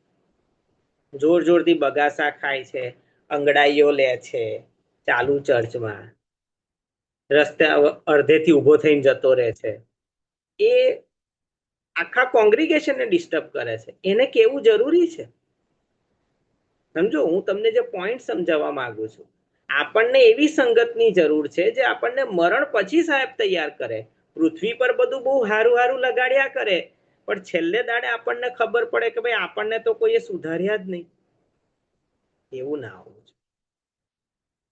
Speaker 1: જોર જોરથી બગાસા ખાય છે, અંગડાઈઓ લે છે ચાલુ ચર્ચમાં, રસ્તે અડધેથી ઉભો થઈને જતો રહે છે, એ આખા કોંગ્રીગેશનને ડિસ્ટર્બ કરે છે. એને કેવું જરૂરી છે? સમજો, હું તમને જે પોઈન્ટ સમજાવવા માંગુ છું, આપણને એવી સંગતની જરૂર છે જે આપણને મરણ પછી સાહેબ તૈયાર કરે. પૃથ્વી પર બધું બહુ હારું હારું લગાડ્યા કરે, પણ છેલ્લે દાડે આપણને ખબર પડે કે ભાઈ આપણને તો કોઈએ સુધાર્યા જ નહીં. એવું ના હોવું જોઈએ.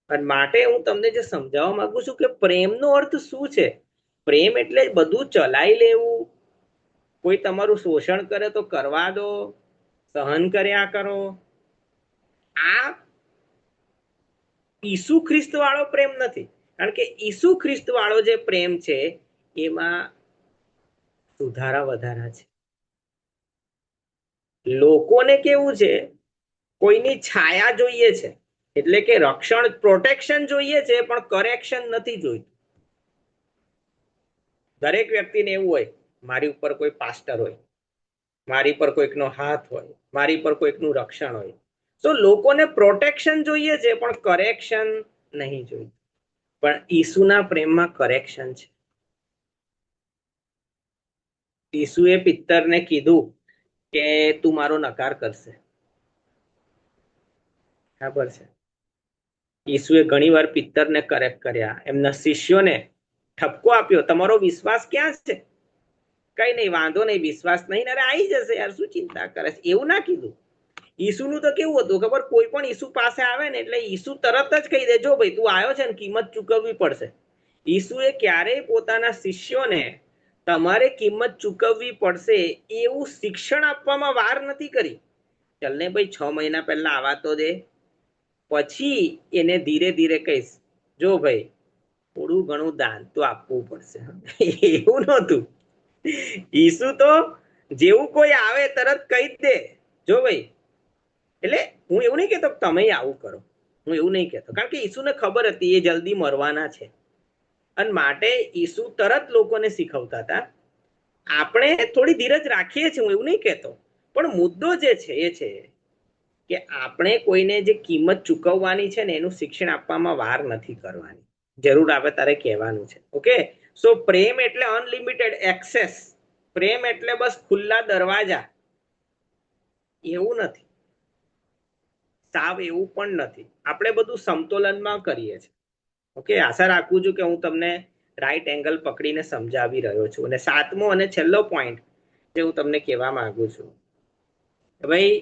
Speaker 1: અને માટે હું તમને જે સમજાવવા માંગુ છું કે પ્રેમનો અર્થ શું છે. પ્રેમ એટલે બધું ચલાવી લેવું, કોઈ તમારું શોષણ કરે તો કરવા દો, સહન કર્યા કરો. આ ઈસુ ખ્રિસ્ત વાળો પ્રેમ નથી. કારણ કે ઈસુ ખ્રિસ્ત વાળો જે પ્રેમ છે એમાં સુધારા વધારા છે. લોકોને કેવું છે, કોઈની છાયા જોઈએ છે, એટલે કે રક્ષણ, પ્રોટેક્શન જોઈએ છે, પણ કરેક્શન નથી જોઈતું. દરેક વ્યક્તિને એવું હોય, મારી ઉપર કોઈ પાસ્ટર હોય, મારી પર કોઈકનો હાથ હોય, મારી પર કોઈકનું રક્ષણ હોય. તો લોકોને પ્રોટેક્શન જોઈએ છે પણ કરેક્શન નહીં જોઈતું. પણ ઈસુના પ્રેમમાં કરેક્શન છે. ઈસુએ પિત્તરને કીધું કે તું મારો નકાર કરશે, બરાબર છે. ઈસુએ ઘણી વાર પિત્તરને કરેક્ટ કર્યા, એમના શિષ્યોને ઠપકો આપ્યો, તમારો વિશ્વાસ ક્યાં છે? કઈ નહીં, વાંધો નહીં, વિશ્વાસ નહીં, અરે આવી જશે યાર, શું ચિંતા કરે છે, એવું ના કીધું. ઈસુનું તો કેવું હતું ખબર, કોઈ પણ ઈસુ પાસે આવે ને એટલે ઈસુ તરત જ કહી દે, જો ભાઈ તું આવ્યો છે ને, કિંમત ચૂકવવી પડશે. ઈસુએ ક્યારેય પોતાના શિષ્યોને તમારે કિંમત ચૂકવવી પડશે એવું શિક્ષણ આપવામાં વાર નથી કરી. ચલ ને ભાઈ 6 મહિના પહેલા આવા તો દે, પછી એને ધીરે ધીરે કહીશ, જો ભાઈ થોડું ઘણું દાન તો આપવું પડશે. એવું નહોતું. ઈસુ તો જેવું કોઈ આવે તરત કહી દે, જો ભાઈ. એટલે હું એવું નહીં કહેતો તમે આવું કરો, હું એવું નહીં કહેતો, કારણ કે ઈસુને ખબર હતી એ જલ્દી મરવાના છે, અને માટે ઈસુ તરત લોકોને શીખવતા હતા. આપણે થોડી ધીરજ રાખીએ છીએ, હું એવું નહીં કહેતો, પણ મુદ્દો જે છે એ છે કે આપણે કોઈને જે કિંમત ચૂકવવાની છે ને એનું શિક્ષણ આપવામાં વાર નથી કરવાની, જરૂર આવે તારે કહેવાનું છે. ઓકે, સો પ્રેમ એટલે અનલિમિટેડ એક્સેસ, પ્રેમ એટલે બસ ખુલ્લા દરવાજા, એવું નથી. સાવ એવું પણ નથી. આપણે બધું સમતોલનમાં કરીએ છીએ. ઓકે, આશા રાખું છું કે હું તમને રાઈટ એંગલ પકડીને સમજાવી રહ્યો છું. અને 7મો અને છેલ્લો પોઈન્ટ જે હું તમને કહેવા માંગુ છું, ભાઈ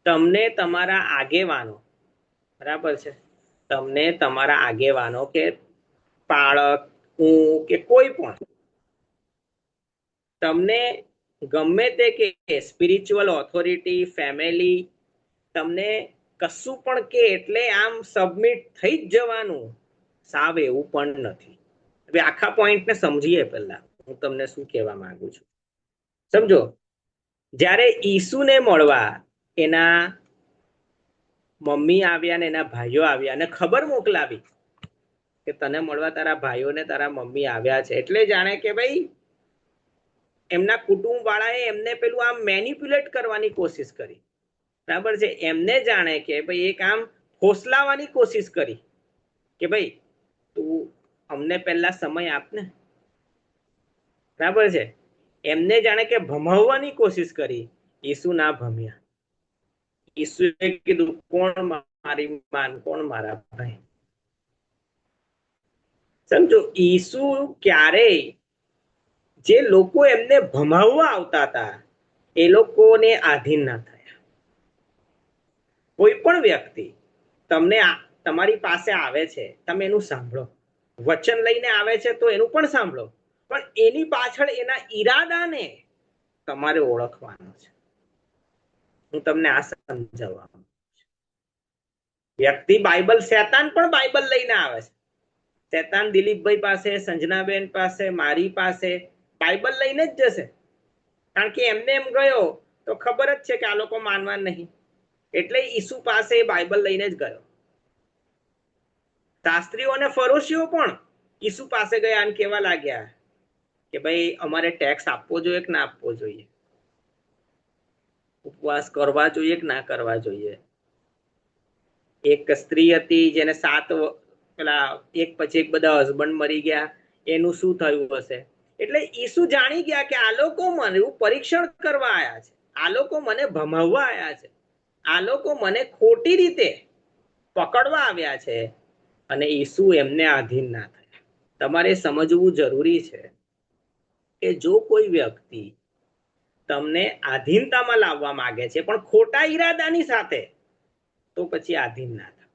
Speaker 1: તમને તમારા આગેવાનો, બરાબર છે, તમને તમારા આગેવાનો કે પાળક, હું કે કોઈ પણ તમને ગમે તે કે સ્પિરિચ્યુઅલ ઓથોરિટી, ફેમિલી, તમને કશું પણ કે એટલે આમ સબમિટ થઈ જ જવાનું, સાવ એવું પણ નથી. હવે આખા પોઈન્ટને સમજીએ. પહેલા હું તમને શું કહેવા માંગુ છું, સમજો. જ્યારે ઈસુને મળવા એના મમ્મી આવ્યા ને એના ભાઈઓ આવ્યા અને ખબર મોકલાવી કે તને મળવા તારા ભાઈઓ ને તારા મમ્મી આવ્યા છે, એટલે જાણે કે ભાઈ એમના કુટુંબ વાળાએ એમને પેલું આમ મેનિપ્યુલેટ કરવાની કોશિશ કરી, બરાબર છે. એમને જાણે કે ભાઈ એક આમ ફોસલાવાની કોશિશ કરી કે ભાઈ તું અમને પહેલા સમય આપને, બરાબર છે. એમને જાણે કે ભમાવવાની કોશિશ કરી. ઈસુ ના ભમ્યા. ઈસુએ કીધું કોણ મારી માન, કોણ મારા ભાઈ. સમજો, ઈસુ ક્યારેય જે લોકો એમને ભમાવવા આવતા હતા એ લોકોને આધીન ના થયા. કોઈ પણ વ્યક્તિ તમને તમારી પાસે આવે છે, તમે એનું સાંભળો. વચન લઈને આવે છે તો એનું પણ સાંભળો, પણ એની પાછળ એના ઈરાદાને તમારે ઓળખવાનો છે. હું તમને આ સમજાવવા, વ્યક્તિ બાઇબલ, શેતાન પણ બાઇબલ લઈને આવે છે. શેતાન દિલીપભાઈ પાસે, સંજનાબેન પાસે, મારી પાસે બાઇબલ લઈને જ જશે, કારણ કે એમને એમ ગયો તો ખબર જ છે કે આ લોકો માનવા નહીં, એટલે ઈસુ પાસે બાઇબલ લઈને જ ગયો. શાસ્ત્રીઓ અને ફરોશીઓ પણ ઈસુ પાસે ગયા અને કહેવા લાગ્યા કે ભાઈ અમારે ટેક્સ આપવો જોઈએ કે ના આપવો જોઈએ, ઉપવાસ કરવા જોઈએ કે ના કરવા જોઈએ. એક સ્ત્રી હતી જેને 7 પેલા એક પછી એક બધા હસબન્ડ મરી ગયા, એનું શું થયું હશે. એટલે ઈસુ જાણી ગયા કે આ લોકો મને પરીક્ષણ કરવા આવ્યા છે, આ લોકો મને ભમાવવા આવ્યા છે, આ લોકો મને ખોટી રીતે પકડવા આવ્યા છે, અને ઈસુ એમને આધીન ના થયા. તમારે સમજવું જરૂરી છે કે જો કોઈ વ્યક્તિ તમને આધીનતામાં લાવવા માંગે છે પણ ખોટા ઈરાદાની સાથે, તો પછી આધીન ના થાય.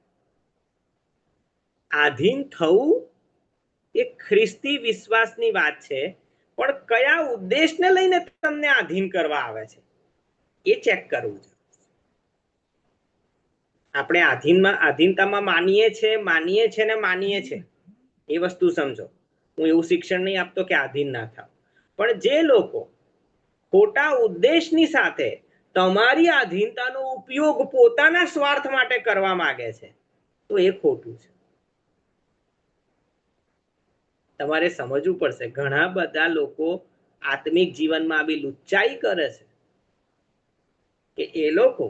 Speaker 1: આધીન થવું એ ખ્રિસ્તી વિશ્વાસની વાત છે, પણ કયા ઉદ્દેશને લઈને તમને આધીન કરવા આવે છે એ ચેક કરવું છે. આપણે આધીનતામાં માનીએ છે એ વસ્તુ સમજો. હું એવું શિક્ષણ નહીં આપતો કે આધીન ના થાવ, પણ જે લોકો ખોટા ઉદ્દેશની સાથે તમારી આધીનતાનો ઉપયોગ પોતાના સ્વાર્થ માટે કરવા માંગે છે, તો એ ખોટું છે. તમારે સમજવું પડશે. ઘણા બધા લોકો આત્મિક જીવનમાં આવી લુચ્ચાઈ કરે છે કે એ લોકો,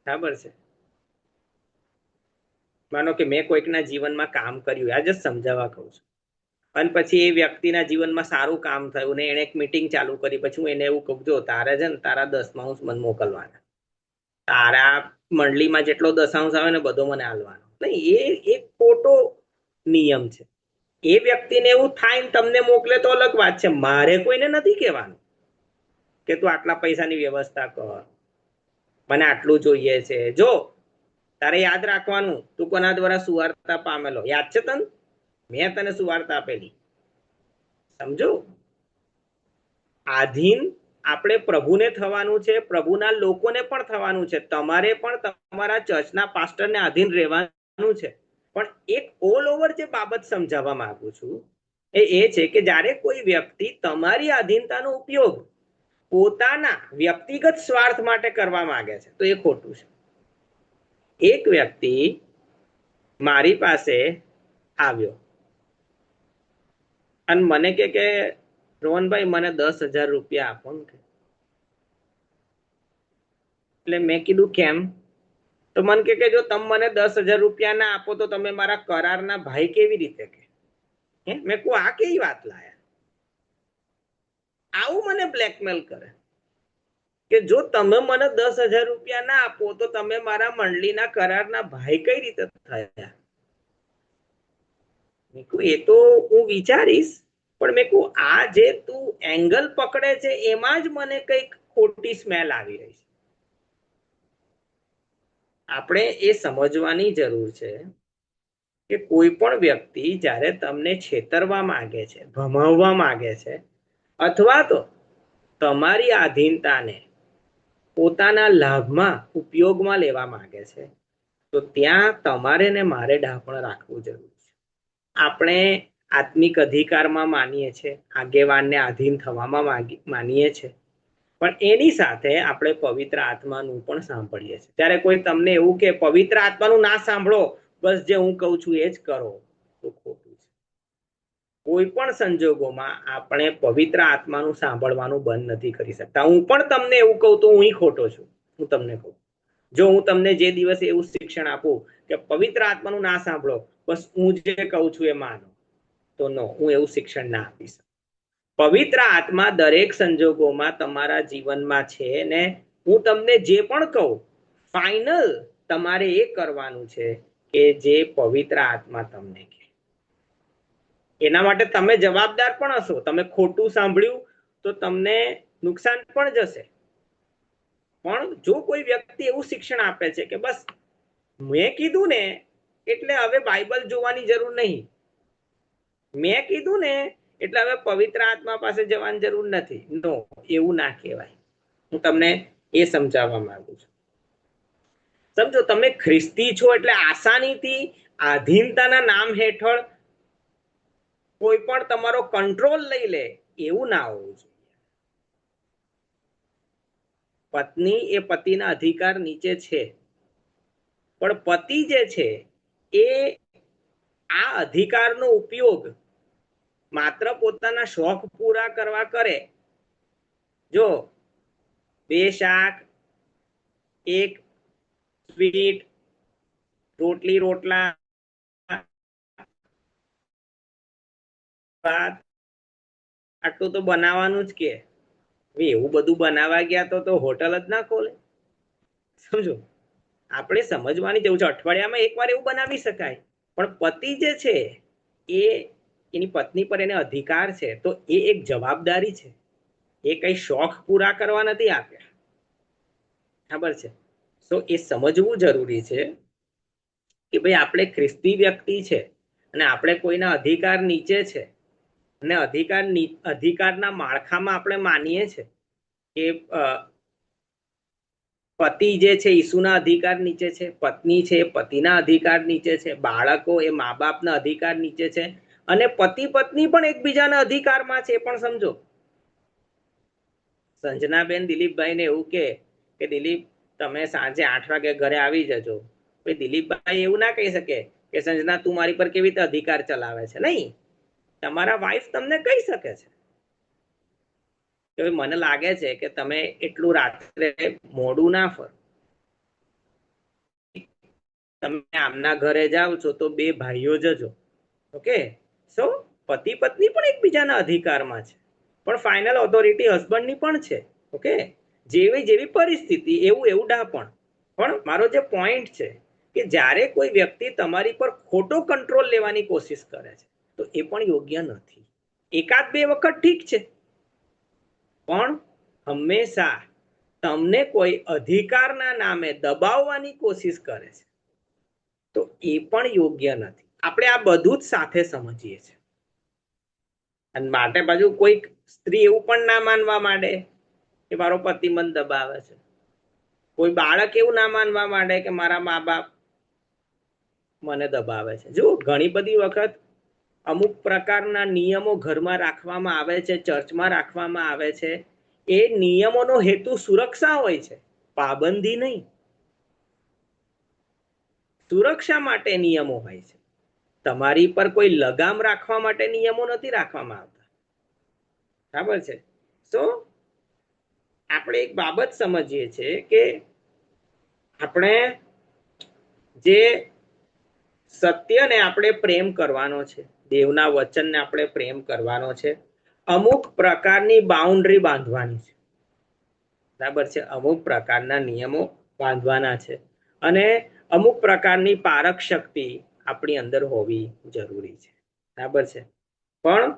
Speaker 1: બરાબર છે, માનો કે મેં કોઈકના જીવનમાં કામ કર્યું, આજે સમજાવવા કહું છું, અને પછી એ વ્યક્તિના જીવનમાં સારું કામ થયું ને એને એક મીટિંગ ચાલુ કરી, પછી હું એને એવું કહું, જો તારે છે ને તારા 10 મને મોકલવાના, તારા મંડળીમાં જેટલો 10 આવે ને બધો મને આલવાનો નહીં. એ એક ખોટો નિયમ છે. એ વ્યક્તિને એવું થાય ને તમને મોકલે તો અલગ વાત છે. મારે કોઈને નથી કહેવાનું કે તું આટલા પૈસાની વ્યવસ્થા કર, મને આટલું જોઈએ છે. જો તારે યાદ રાખવાનું, તું કોના દ્વારા સુવાર્તા પામેલો, યાદ છે તને? મેં તને સુવાર્તા આપેલી. સમજો, આધીન આપણે પ્રભુને થવાનું છે, પ્રભુના લોકોને પણ થવાનું છે. તમારે પણ તમારા ચર્ચના પાસ્ટરને આધીન રહેવાનું છે. પણ એક ઓલ ઓવર જે બાબત સમજાવવા માંગુ છું એ છે કે જ્યારે કોઈ વ્યક્તિ તમારી આધીનતાનો ઉપયોગ પોતાના વ્યક્તિગત સ્વાર્થ માટે કરવા માંગે છે, તો એ ખોટું છે. એક વ્યક્તિ મારી પાસે આવ્યો અને મને કે રોહનભાઈ મને 10,000 રૂપિયા આપો ને. એટલે મેં કીધું કેમ? તો મને કે જો તમે મને 10,000 રૂપિયા ના આપો તો તમે મારા કરારના ભાઈ કેવી રીતે કે? મેં કહું આ કેવી વાત લાયા? આવું મને બ્લેકમેલ કરે કે જો તમે મને 10,000 રૂપિયા ના આપો તો તમે મારા મંડળીના કરારના ભાઈ કઈ રીતે થયા? મેં કહું એ તો હું વિચારીશ, પણ મેં કહું આ જે તું એંગલ પકડે છે એમાં જ મને કઈક ખોટી સ્મેલ આવી રહી છે. આપણે એ સમજવાની જરૂર છે કે કોઈ પણ વ્યક્તિ જ્યારે તમને છેતરવા માંગે છે, ભમાવવા માંગે છે, અથવા તો તમારી આધીનતાને પોતાના લાભમાં ઉપયોગમાં લેવા માંગે છે, તો ત્યાં તમારે ને મારે ડાપણ રાખવું જરૂરી છે. આપણે આત્મિક અધિકારમાં માનીએ છીએ, આગેવાનને આધીન થવામાં માનીએ છીએ, પણ એની સાથે આપણે પવિત્ર આત્માનું પણ સાંભળીએ છીએ. ત્યારે કોઈ તમને એવું કે પવિત્ર આત્માનું ના સાંભળો, બસ જે હું કહું છું એ જ કરો, તો ખોટું છે. કોઈ પણ સંજોગોમાં આપણે પવિત્ર આત્માનું સાંભળવાનું બંધ નથી કરી શકતા. હું પણ તમને એવું કહું તો હું ખોટો છું. હું તમને કહું, જો હું તમને જે દિવસે એવું શિક્ષણ આપું કે પવિત્ર આત્માનું ના સાંભળો, બસ હું જે કહું છું એ માનો, તો નો, હું એવું શિક્ષણ ના આપીશ. પવિત્ર આત્મા દરેક સંજોગોમાં તમારા જીવનમાં છે ને હું તમને જે પણ કહું, ફાઇનલ તમારે એ કરવાનું છે કે જે પવિત્ર આત્મા તમને કહે. એના માટે તમે જવાબદાર પણ હશો. તમે ખોટું સાંભળ્યું તો તમને નુકસાન પણ જશે. પણ જો કોઈ વ્યક્તિ એવું શિક્ષણ આપે છે કે બસ મેં કીધું ને એટલે હવે બાઇબલ જોવાની જરૂર નહીં, મેં કીધું ને એટલે હવે પવિત્ર આત્મા પાસે જવાની જરૂર નથી, નો, એવું ના કહેવાય. હું તમને એ સમજાવવા માંગુ છું. સમજો, તમે ખ્રિસ્તી છો એટલે આસાનીથી આધીનતાના નામ હેઠળ કોઈ પણ તમારો કંટ્રોલ લઈ લે એવું ના હોવું જોઈએ. પત્ની એ પતિના અધિકાર નીચે છે, પણ પતિ જે છે એ આ અધિકારનો ઉપયોગ માત્ર પોતાના શોખ પૂરા કરવા કરે. જો 2 શાક, 1 સ્વીટ, રોટલી રોટલા, ભાત, આટલું તો બનાવવાનું જ કે એવું બધું બનાવવા ગયા તો હોટલ જ ના ખોલે. સમજો, આપણે સમજવાની જરૂર છે. અઠવાડિયામાં એકવાર એવું બનાવી શકાય, પણ પતિ જે છે એ એની પત્ની પર એને અધિકાર છે, તો એ એક જવાબદારી છે. એ કઈ શોખ પૂરા કરવા નથી આપ્યા, ખબર છે? તો એ સમજવું જરૂરી છે કે ભાઈ આપણે ખ્રિસ્તી વ્યક્તિ છે અને આપણે કોઈના અધિકાર નીચે છે, અને અધિકારના માળખામાં આપણે માનીએ છીએ કે પતિ જે છે ઈસુના અધિકાર નીચે છે, પત્ની છે પતિના અધિકાર નીચે છે, બાળકો એ મા બાપના અધિકાર નીચે છે, અને પતિ પત્ની પણ એકબીજાના અધિકારમાં છે. પણ સમજો, સંજનાબેન દિલીપભાઈને એવું કે દિલીપ તમે સાંજે 8 વાગે ઘરે આવી જજો. દિલીપભાઈ એવું ના કહી શકે કે સંજના તું મારી પર કેવી રીતે અધિકાર ચલાવે છે. નહીં, તમારા વાઈફ તમને કહી શકે છે કે મને લાગે છે કે તમે એટલું રાત્રે મોડું ના ફરો, તમે આમના ઘરે જાઓ છો તો 2 ભાઈઓ જજો. ઓકે, સો પતિ પત્ની પણ એકબીજાના અધિકારમાં છે, પણ ફાઇનલ ઓથોરિટી હસબન્ડની પણ છે. ઓકે, જેવી પરિસ્થિતિ એવું ડાપણ. પણ મારો જે પોઈન્ટ છે કે જ્યારે કોઈ વ્યક્તિ તમારી પર ખોટો કંટ્રોલ લેવાની કોશિશ કરે છે તો એ પણ યોગ્ય નથી. 1-2 વખત ઠીક છે, પણ હંમેશા તમને કોઈ અધિકારના નામે દબાવવાની કોશિશ કરે છે તો એ પણ યોગ્ય નથી. આપણે આ બધું જ સાથે સમજીએ છીએ. અને માટે બાજુ કોઈ સ્ત્રી એવું પણ ના માનવા માંડે કે મારો પતિ મને દબાવે છે. કોઈ બાળક એવું ના માનવા માંડે કે મારા મા બાપ મને દબાવે છે. જો ઘણી બધી વખત અમુક પ્રકારના નિયમો ઘરમાં રાખવામાં આવે છે, ચર્ચમાં રાખવામાં આવે છે. એ નિયમોનો હેતુ સુરક્ષા હોય છે, પાબંદી નહીં. સુરક્ષા માટે નિયમો હોય છે. તમારી પર કોઈ લગામ રાખવા માટે નિયમો નથી રાખવામાં આવતા, બરાબર છે? તો આપણે એક બાબત સમજીએ છીએ કે આપણે જે સત્યને આપણે પ્રેમ કરવાનો છે, દેવના વચનને આપણે પ્રેમ કરવાનો છે, અમુક પ્રકારની બાઉન્ડ્રી બાંધવાની છે, બરાબર છે? અમુક પ્રકારના નિયમો બાંધવાના છે, અને અમુક પ્રકારની પારક શક્તિ આપણી અંદર હોવી જરૂરી છે, બરાબર છે? પણ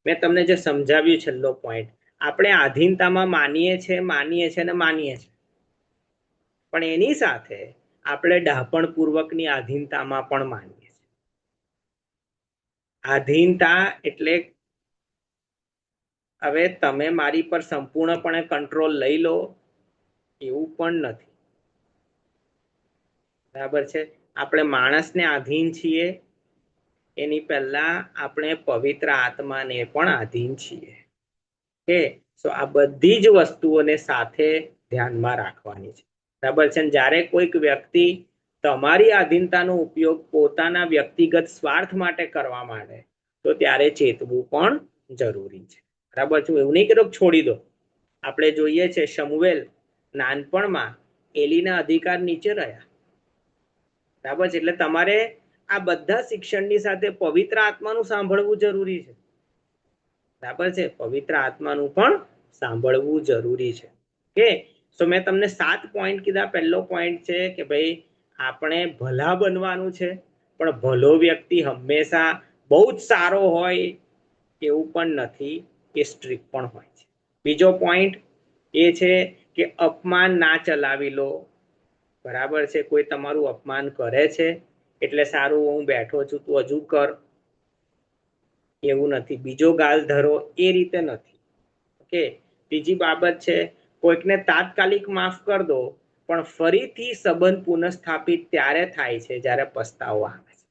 Speaker 1: મેં તમને જે સમજાવ્યું છેલ્લો પોઈન્ટ, આપણે આધીનતામાં માનીએ છીએ, પણ એની સાથે આપણે ડાપણપૂર્વકની આધીનતામાં પણ માનીએ છીએ. આધીનતા એટલે હવે તમે મારી પર સંપૂર્ણપણે કંટ્રોલ લઈ લો એવું પણ નથી, બરાબર છે? આપણે માણસને આધીન છીએ, એની પહેલા આપણે પવિત્ર આત્માને પણ આધીન છીએ. કે સો આ બધી જ વસ્તુઓને સાથે ધ્યાનમાં રાખવાની છે, બરાબર છે? જ્યારે કોઈક વ્યક્તિ તમારી આધીનતાનો ઉપયોગ પોતાના વ્યક્તિગત સ્વાર્થ માટે કરવા માંડે તો ત્યારે ચેતવું પણ જરૂરી છે, બરાબર છે? એવું નહીં કે છોડી દો. આપણે જોઈએ છે શમુએલ નાનપણમાં એલીના અધિકાર નીચે રહ્યા, બરાબર છે? એટલે તમારે આ બધા શિક્ષણની સાથે પવિત્ર આત્માનું સાંભળવું જરૂરી છે, બરાબર છે? પવિત્ર આત્માનું પણ સાંભળવું જરૂરી છે. કે સો મેં તમને 7 પોઈન્ટ કીધા. પહેલો પોઈન્ટ છે કે ભાઈ આપણે ભલા બનવાનું છે, પણ ભલો વ્યક્તિ હંમેશા બહુ જ સારો હોય એવું પણ નથી, એ સ્ટ્રિક્ટ પણ હોય છે. બીજો પોઈન્ટ એ છે કે અપમાન ના ચલાવી લો. બરાબર છે, કોઈ તમારું અપમાન કરે છે એટલે સારું હું બેઠો છું તું હજુ કર, એવું નથી. બીજો ગાલ ધરો એ રીતે નથી. ઓકે. બીજી બાબત છે, કોઈકને તાત્કાલિક માફ કરી દો, પણ ફરીથી સંબંધ પુનઃસ્થાપિત ત્યારે થાય છે જ્યારે પસ્તાવો આવે છે.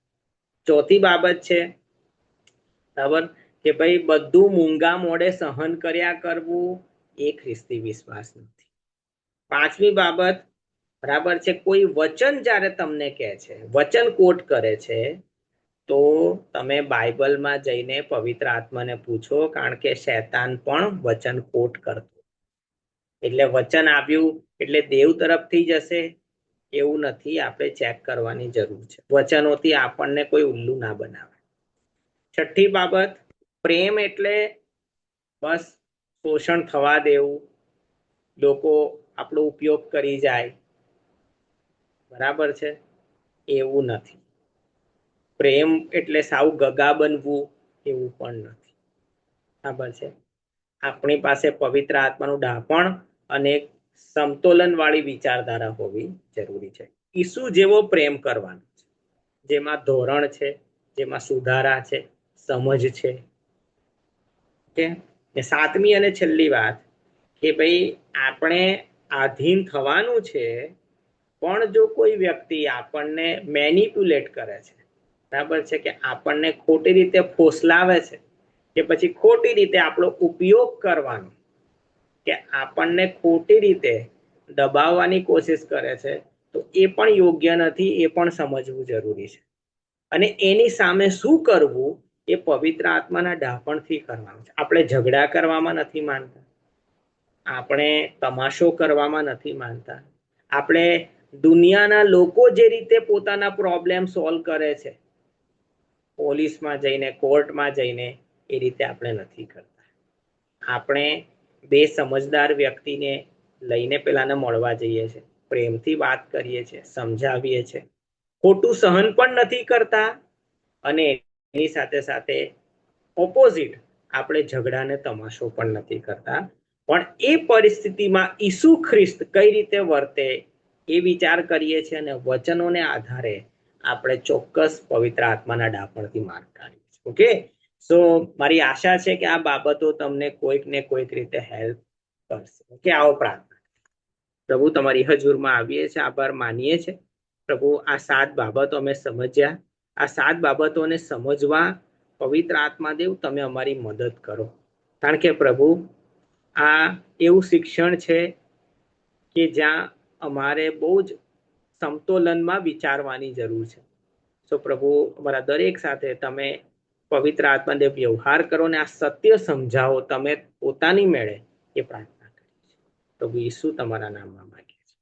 Speaker 1: ચોથી બાબત છે, બરાબર, કે ભાઈ બધું મૂંગા મોડે સહન કર્યા કરવું એ ખ્રિસ્તી વિશ્વાસ નથી. પાંચમી બાબત, બરાબર છે, કોઈ વચન જ્યારે તમને કહે છે, વચન કોટ કરે છે, તો તમે બાઇબલમાં જઈને પવિત્ર આત્માને પૂછો, કારણ કે શૈતાન પણ વચન કોટ કરતો. એટલે વચન આવ્યું એટલે દેવ તરફથી જશે એવું નથી, આપણે ચેક કરવાની જરૂર છે. વચનોથી આપણને કોઈ ઉલ્લુ ના બનાવે. છઠ્ઠી બાબત, પ્રેમ એટલે બસ શોષણ થવા દેવું, લોકો આપણો ઉપયોગ કરી જાય, બરાબર છે, એવું નથી. પ્રેમ એટલે સાવ ગગા બનવું એવું પણ નથી, બરાબર છે. આપણી પાસે પવિત્ર આત્માનું ડાપણ અને સમતોલન વાળી વિચારધારા હોવી જરૂરી છે. ઈસુ જેવો પ્રેમ કરવાનો છે, જેમાં ધોરણ છે, જેમાં સુધારા છે, સમજ છે. ઓકે. સાતમી અને છેલ્લી વાત કે ભાઈ આપણે આધીન થવાનું છે, પણ જો કોઈ વ્યક્તિ આપણને મેનિપ્યુલેટ કરે છે, બરાબર છે, કે આપણને ખોટી રીતે ફોસલાવે છે, કે પછી ખોટી રીતે આપણો ઉપયોગ કરવાનો, કે આપણને ખોટી રીતે દબાવવાની કોશિશ કરે છે, તો એ પણ યોગ્ય નથી, એ પણ સમજવું જરૂરી છે. અને એની સામે શું કરવું એ પવિત્ર આત્માના ડાપણથી કરવાનું છે. આપણે ઝઘડા કરવામાં નથી માનતા, આપણે તમાશો કરવામાં નથી માનતા, આપણે દુનિયાના લોકો જે રીતે પોતાના પ્રોબ્લેમ સોલ્વ કરે છે, પોલીસમાં જઈને, કોર્ટમાં જઈને, એ રીતે આપણે નથી કરતા. આપણે બે સમજદાર વ્યક્તિને લઈને પેલાને મળવા જઈએ છીએ, પ્રેમથી વાત કરીએ છીએ, સમજાવીએ છીએ, ખોટું સહન પણ નથી કરતા, અને એની સાથે સાથે ઓપોઝિટ આપણે ઝઘડાને તમાશો પણ નથી કરતા. પણ એ પરિસ્થિતિમાં ઈસુ ખ્રિસ્ત કઈ રીતે વર્તે એ વિચાર કરીએ છીએ, અને વચનોને આધારે આપણે ચોક્કસ પવિત્ર આત્માના ડાપણથી માર્ગ કાઢીએ છીએ. ઓકે. સો મારી આશા છે કે આ બાબતો તમને કોઈક ને કોઈક રીતે હેલ્પ કરશે. ઓકે. આવો પ્રાર્થના. પ્રભુ, તમારી હજુરમાં આવીએ છીએ, આભાર માનીએ છીએ પ્રભુ, આ 7 બાબતો અમે સમજ્યા. આ 7 બાબતોને સમજવા પવિત્ર આત્માદેવ તમે અમારી મદદ કરો, કારણ કે પ્રભુ આ એવું શિક્ષણ છે કે જ્યાં અમારે બહુ જ સમતોલનમાં વિચારવાની જરૂર છે. સો પ્રભુ, અમારા દરેક સાથે તમે પવિત્ર આત્માદેવ વ્યવહાર કરો ને આ સત્ય સમજાવો તમે પોતાની મેળે, એ પ્રાર્થના કરી છે પ્રભુ ઈસુ તમારા નામમાં માંગીએ છીએ.